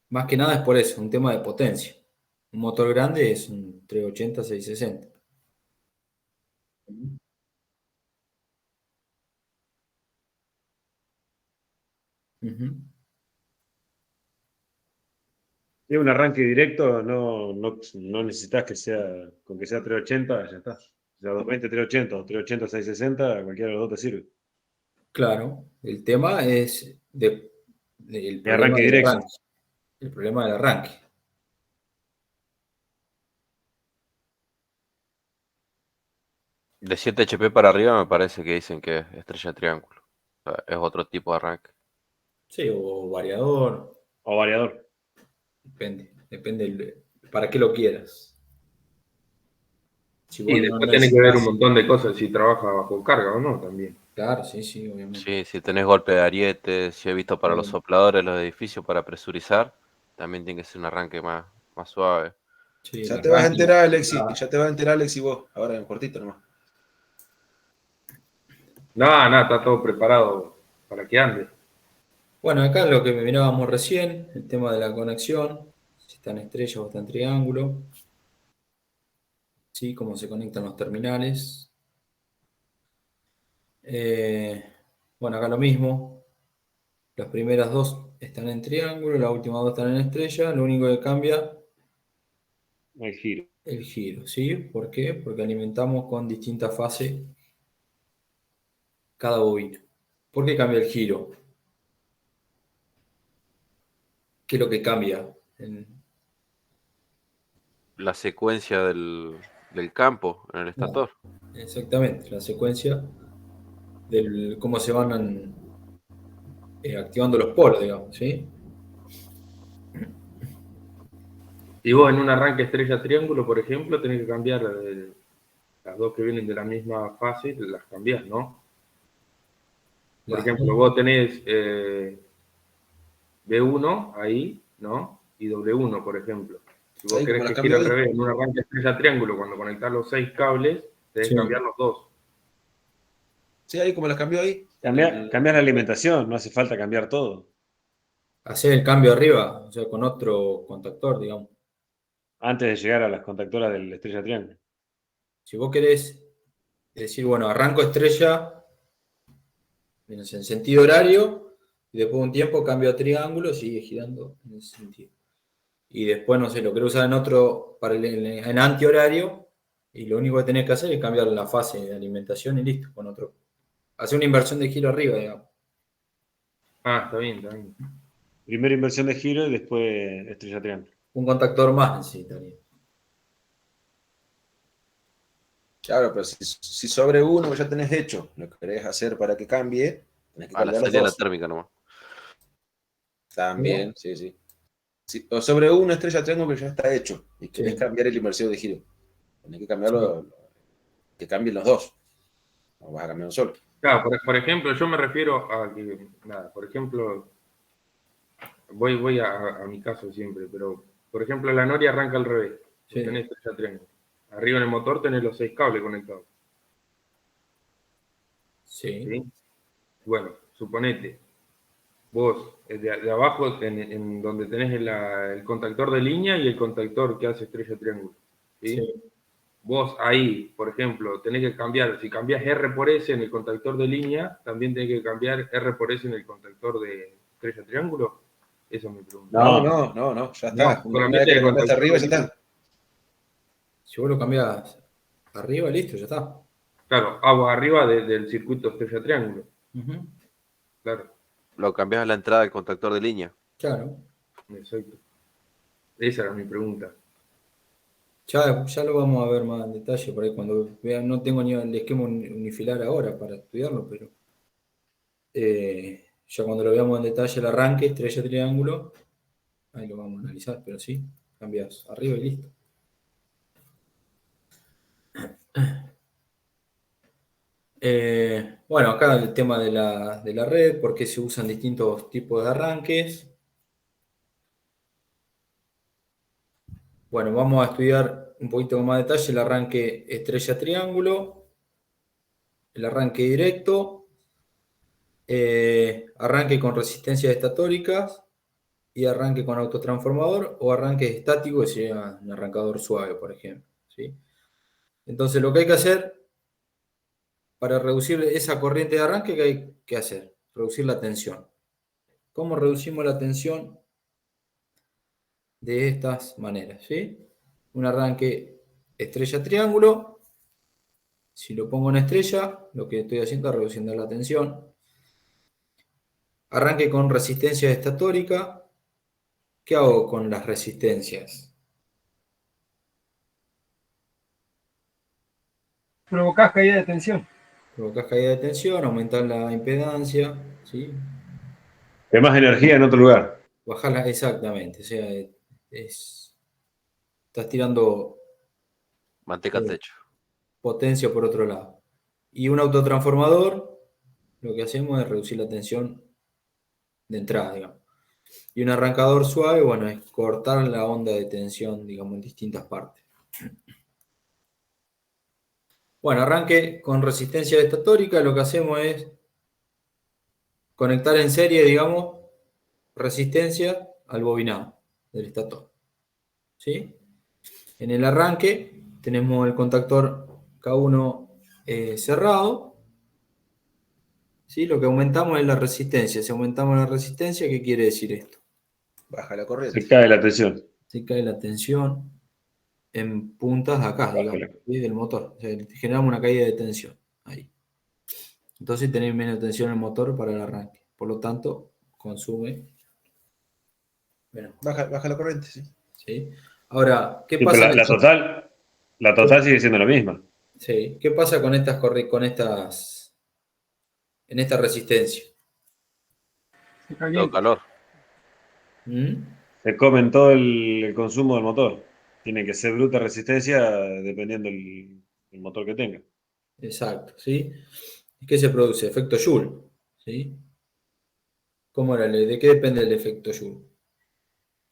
Más que nada es por eso, un tema de potencia. Un motor grande es un 380, 660. Ujú. Y un arranque directo, no necesitas que sea, con que sea 380, ya está. O sea, 220, 380 o 380, 660, cualquiera de los dos te sirve. Claro, el tema es el De problema arranque del directo. arranque. El problema del arranque. De 7 HP para arriba me parece que dicen que es estrella triángulo. O sea, es otro tipo de arranque. Sí, o variador, O variador. depende para qué lo quieras. Si vos Y no después tenés que ver un necesitas, montón de cosas si trabaja bajo carga o no también. claro, sí, obviamente. Sí, si tenés golpe de ariete, si he visto para los sopladores, los edificios, para presurizar, también tiene que ser un arranque más suave. Sí, Ya el te vas a arranque, enterar, Alexi. Ya te vas a enterar, Alexi, vos. Ahora en cortito nomás. Nada, está todo preparado para que ande. Bueno, acá lo que mirábamos recién, el tema de la conexión, si está en estrella o está en triángulo, ¿sí? Cómo se conectan los terminales. Bueno, acá lo mismo, las primeras dos están en triángulo, las últimas dos están en estrella, lo único que cambia El giro. el giro, ¿sí? ¿Por qué? Porque alimentamos con distinta fase cada bobina. ¿Por qué cambia el giro? ¿Qué es lo que cambia? La secuencia del campo en el estator. Exactamente, la secuencia del cómo se van activando los polos, digamos, ¿sí? Y vos en un arranque estrella triángulo, por ejemplo, tenés que cambiar las dos que vienen de la misma fase, las cambiás, ¿no? Por Las ejemplo, dos. vos tenés B1 ahí, ¿no? Y W1, por ejemplo. Si vos Ahí querés como las que gire cambió al ahí. revés, en un arranque estrella triángulo, cuando conectás los 6 cables, tenés Sí. que cambiar los dos. Sí, ahí como las cambió ahí. Cambiar la alimentación, no hace falta cambiar todo. Hacer el cambio arriba, o sea, con otro contactor, digamos. Antes de llegar a las contactoras del estrella triángulo. Si vos querés decir, bueno, arranco estrella en sentido horario y después de un tiempo cambio a triángulo, sigue girando en ese sentido. Y después, no sé, lo quiero usar en otro, en antihorario, y lo único que tenés que hacer es cambiar la fase de alimentación y listo, con otro. Hacer una inversión de giro arriba, digamos. Ah, está bien, está bien. Primero inversión de giro y después estrella triángulo. Un contactor más necesitaría. Claro, pero si sobre uno ya tenés hecho, lo que querés hacer para que cambie, tenés que A la cambiar los salida de la dos. térmica nomás. También, sí. O sobre una estrella triángulo que ya está hecho y querés cambiar el inversor de giro. Tenés que cambiarlo, que cambien los dos. No vas a cambiar uno solo. Claro, por ejemplo, yo me refiero a que, nada, por ejemplo, voy a mi caso siempre, pero, por ejemplo, la noria arranca al revés. Sí. Tenés estrella triángulo. Arriba en el motor tenés los 6 cables conectados. Sí. Bueno, suponete, vos de abajo en donde tenés el contactor de línea y el contactor que hace estrella triángulo. ¿Sí? Vos ahí, por ejemplo, tenés que cambiar, si cambiás R por S en el contactor de línea, también tenés que cambiar R por S en el contactor de estrella triángulo. Esa es mi pregunta. No, ya está. No, Una solamente vez que el lo cambiaste contactor arriba, de ya línea. está. Si vos lo cambiás arriba, listo, ya está. Claro, agua arriba del circuito estrella triángulo. Claro. Lo cambias a la entrada del contactor de línea. Claro. Exacto. Esa era mi pregunta. Ya lo vamos a ver más en detalle por ahí cuando vean. No tengo ni el esquema unifilar ahora para estudiarlo, pero ya cuando lo veamos en detalle el arranque, estrella, triángulo, ahí lo vamos a analizar, pero sí, cambias arriba y listo. Bueno, acá el tema de la red, por qué se usan distintos tipos de arranques. Bueno, vamos a estudiar un poquito con más detalle el arranque estrella-triángulo, el arranque directo, arranque con resistencias estatóricas y arranque con autotransformador o arranque estático, que sería un arrancador suave, por ejemplo. ¿Sí? Entonces, lo que hay que hacer para reducir esa corriente de arranque, ¿qué hay que hacer? Reducir la tensión. ¿Cómo reducimos la tensión? De estas maneras, ¿sí? Un arranque estrella-triángulo. Si lo pongo en estrella, lo que estoy haciendo es reduciendo la tensión. Arranque con resistencia estatórica. ¿Qué hago con las resistencias? Provocás caída de tensión. Provocas caída de tensión, aumentar la impedancia, ¿sí? De más energía en otro lugar. Bajarla exactamente, o sea, estás tirando Manteca al techo. potencia por otro lado. Y un autotransformador, lo que hacemos es reducir la tensión de entrada, digamos. Y un arrancador suave, bueno, es cortar la onda de tensión, digamos, en distintas partes. Bueno, arranque con resistencia estatórica, lo que hacemos es conectar en serie, digamos, resistencia al bobinado del estator. ¿Sí? En el arranque tenemos el contactor K1 cerrado. ¿Sí? Lo que aumentamos es la resistencia. Si aumentamos la resistencia, ¿qué quiere decir esto? Baja la corriente. Se cae la tensión. Se cae la tensión en puntas acá, digamos, ¿sí? Del motor. O sea, generamos una caída de tensión ahí. Entonces tenés menos tensión en el motor para el arranque. Por lo tanto, consume. Bueno, Baja la corriente, sí. ¿sí? Ahora, ¿qué Sí, pasa? pero la total sigue siendo la misma. Sí. ¿Qué pasa con en esta resistencia? Se Todo calienta. calor. ¿Mm? Se comen todo el consumo del motor. Tiene que ser bruta resistencia dependiendo el motor que tenga. Exacto, ¿sí? ¿Qué se produce? Efecto Joule, ¿sí? ¿Cómo era? ¿De qué depende el efecto Joule?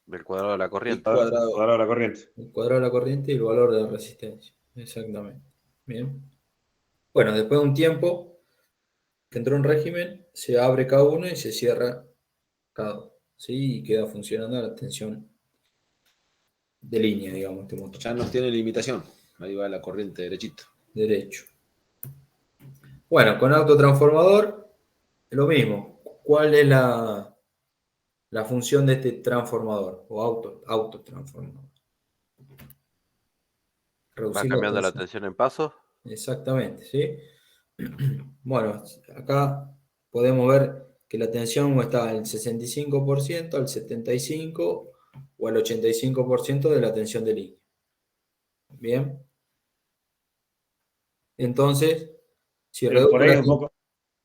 Del cuadrado de la corriente. Cuadrado de la corriente. El cuadrado de la corriente y el valor de la resistencia. Exactamente. Bien. Bueno, después de un tiempo que entró en régimen, se abre K1 y se cierra K2, ¿sí? Y queda funcionando a la tensión de línea, digamos, este motor. Ya no tiene limitación. Ahí va la corriente derechito. Derecho. Bueno, con autotransformador, lo mismo. ¿Cuál es la función de este transformador o autotransformador? Va Reducir cambiando la tensión. tensión en pasos. Exactamente, ¿sí? Bueno, acá podemos ver que la tensión está al 65%, al 75% o al 85% de la tensión de línea. Bien. Entonces, si Por reduzco ahí la es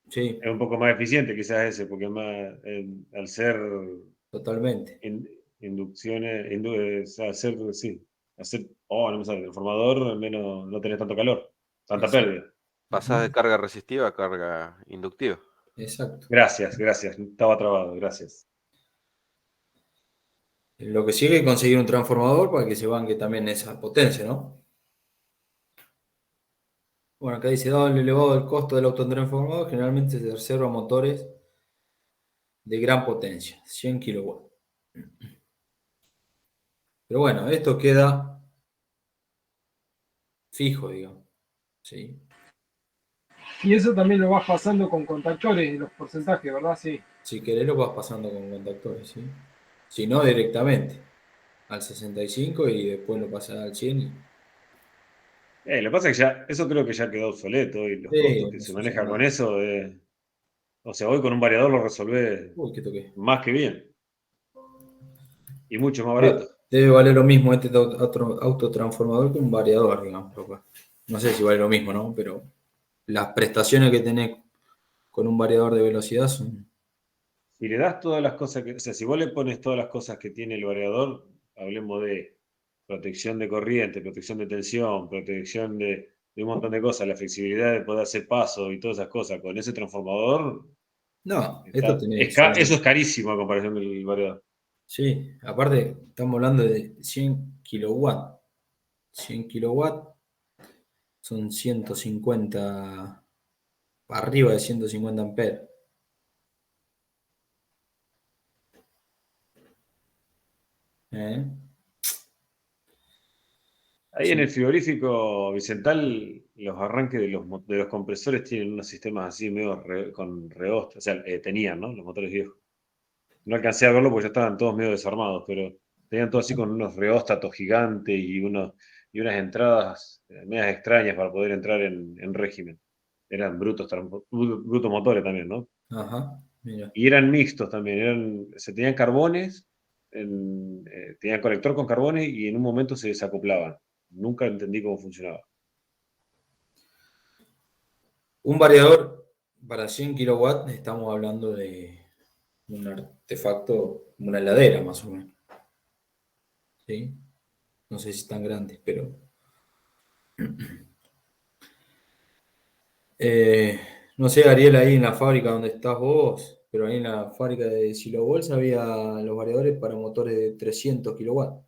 sí, un poco más eficiente quizás ese, porque al ser totalmente. inducciones, no me sale, el transformador, menos no tenés tanto calor, tanta Exacto. pérdida. Pasás de carga resistiva a carga inductiva. Exacto. Gracias, estaba trabado, gracias. Lo que sigue es conseguir un transformador para que se banque también esa potencia, ¿no? Bueno, acá dice, dado el elevado del costo del autotransformador, generalmente se reservan motores de gran potencia, 100 kW. Pero bueno, esto queda fijo, digamos. ¿Sí? Y eso también lo vas pasando con contactores, los porcentajes, ¿verdad? Sí. Si querés lo vas pasando con contactores, ¿sí? Si no, directamente al 65 y después lo pasas al 100. Lo que pasa es que eso creo que ya quedó obsoleto y los Sí, costos que se eso manejan ya con no. eso, o sea, hoy con un variador lo resolvés Uy, ¿qué toqué? más que bien. Y mucho más barato. Debe valer lo mismo este otro autotransformador que un variador, digamos. No sé si vale lo mismo, ¿no? Pero las prestaciones que tenés con un variador de velocidad son... Si le das todas las cosas que, o sea, si vos le pones todas las cosas que tiene el variador, hablemos de protección de corriente, protección de tensión, protección de un montón de cosas, la flexibilidad de poder hacer paso y todas esas cosas, con ese transformador, No, esto tenés... eso es carísimo a comparación del variador. Sí, aparte estamos hablando de 100 kilowatts. 100 kilowatts son 150, arriba de 150 amperes. ¿Eh? Ahí Sí. en el frigorífico Vicental, los arranques de los compresores tienen unos sistemas así medio con rehosta, o sea, tenían, ¿no? Los motores viejos. No alcancé a verlo porque ya estaban todos medio desarmados, pero tenían todo así con unos reóstatos gigantes y unas entradas medias extrañas para poder entrar en régimen. Eran brutos motores también, ¿no? Ajá, mira. Y eran mixtos también, se tenían carbones, tenían conector con carbones y en un momento se desacoplaban. Nunca entendí cómo funcionaba. Un variador para 100 kilowatts, estamos hablando de un artefacto, una heladera más o menos. ¿Sí? No sé si es tan grande, pero... no sé, Ariel, ahí en la fábrica donde estás vos, pero ahí en la fábrica de Silobols había los variadores para motores de 300 kilowatts.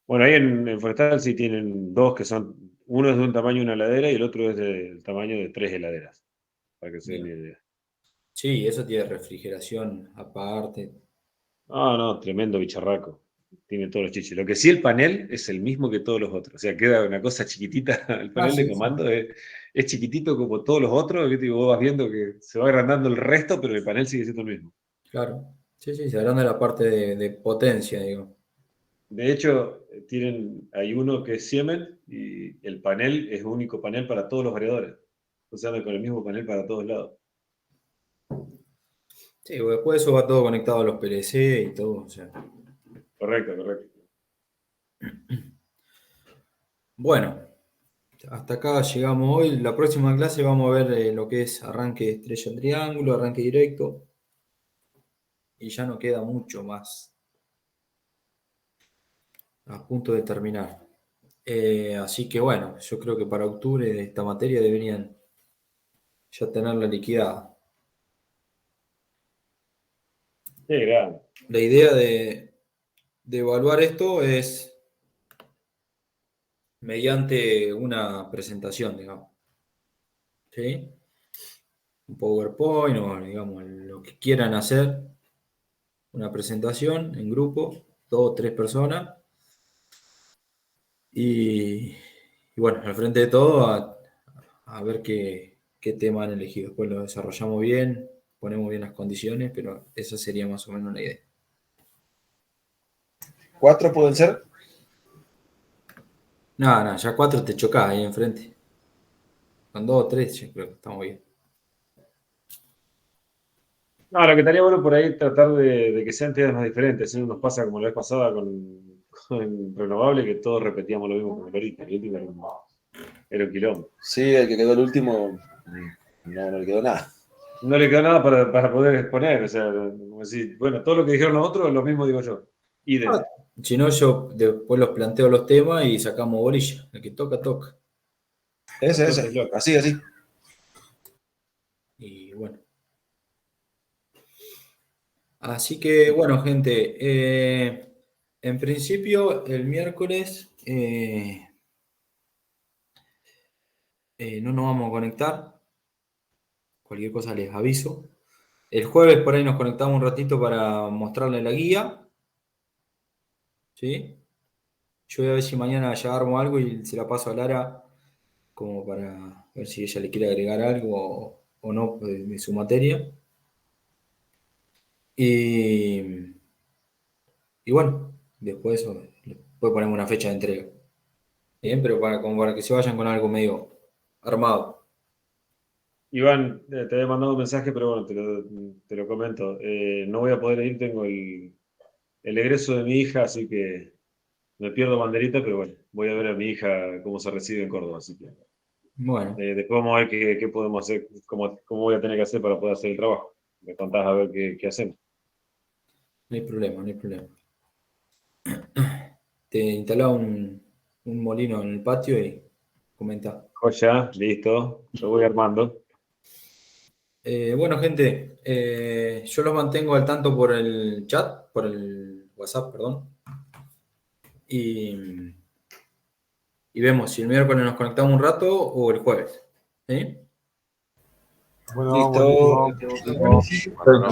Bueno, ahí en Forestal sí tienen dos que son, uno es de un tamaño de una heladera y el otro es del tamaño de 3 heladeras, para que se den una idea. Sí, eso tiene refrigeración aparte. No, tremendo bicharraco. Tiene todos los chiches. Lo que sí, el panel es el mismo que todos los otros. O sea, queda una cosa chiquitita. El panel de Sí, sí. comando es chiquitito como todos los otros. ¿Viste? Y vos vas viendo que se va agrandando el resto, pero el panel sigue siendo el mismo. Claro. Sí, sí, se agranda la parte de potencia, digo. De hecho, hay uno que es Siemens y el panel es un único panel para todos los variadores. O sea, anda con el mismo panel para todos lados. Sí, después eso va todo conectado a los PLC y todo. O sea. Correcto, correcto. Bueno, hasta acá llegamos hoy. La próxima clase vamos a ver lo que es arranque estrella en triángulo, arranque directo. Y ya no queda mucho más. A punto de terminar. Así que bueno, yo creo que para octubre de esta materia deberían ya tenerla liquidada. Qué grande. La idea de evaluar esto es mediante una presentación, digamos. ¿Sí? Un PowerPoint o digamos lo que quieran hacer. Una presentación en grupo, 2 o 3 personas. Y bueno, al frente de todo a ver qué tema han elegido. Después lo desarrollamos bien, ponemos bien las condiciones, pero esa sería más o menos la idea. 4 pueden ser. No, ya 4 te chocás ahí enfrente. Con 2 o 3 yo creo que estamos bien. No, lo que estaría bueno por ahí tratar de que sean temas más diferentes. Si no nos pasa como la vez pasada con renovable, que todos repetíamos lo mismo con el ahorita. El último era un quilombo. Sí, el que quedó el último, no le quedó nada. No le quedó nada para poder exponer. O sea, como decir, bueno, todo lo que dijeron los otros, lo mismo digo yo. Si no, yo después los planteo los temas y sacamos bolilla. El que toca, toca. Ese. Así. Y bueno. Así que, bueno, gente, en principio el miércoles no nos vamos a conectar. Cualquier cosa les aviso. El jueves por ahí nos conectamos un ratito para mostrarle la guía. ¿Sí? Yo voy a ver si mañana ya armo algo y se la paso a Lara como para ver si ella le quiere agregar algo o no de su materia. Y bueno, después ponemos una fecha de entrega. Bien, pero como para que se vayan con algo medio armado. Iván, te había mandado un mensaje, pero bueno, te lo comento. No voy a poder ir, tengo el egreso de mi hija, así que me pierdo banderita, pero bueno, voy a ver a mi hija cómo se recibe en Córdoba, así que Bueno, después vamos a ver qué podemos hacer, cómo voy a tener que hacer para poder hacer el trabajo. Me contás a ver qué hacemos. no hay problema, no hay problema. Te instalaba un molino en el patio y comentá. Joya, listo, lo voy armando. Bueno, gente, yo los mantengo al tanto por el chat, por el WhatsApp, perdón. Y vemos si el miércoles nos conectamos un rato o el jueves. ¿Sí? Bueno, Listo. buenísimo. Buenísimo. Bueno,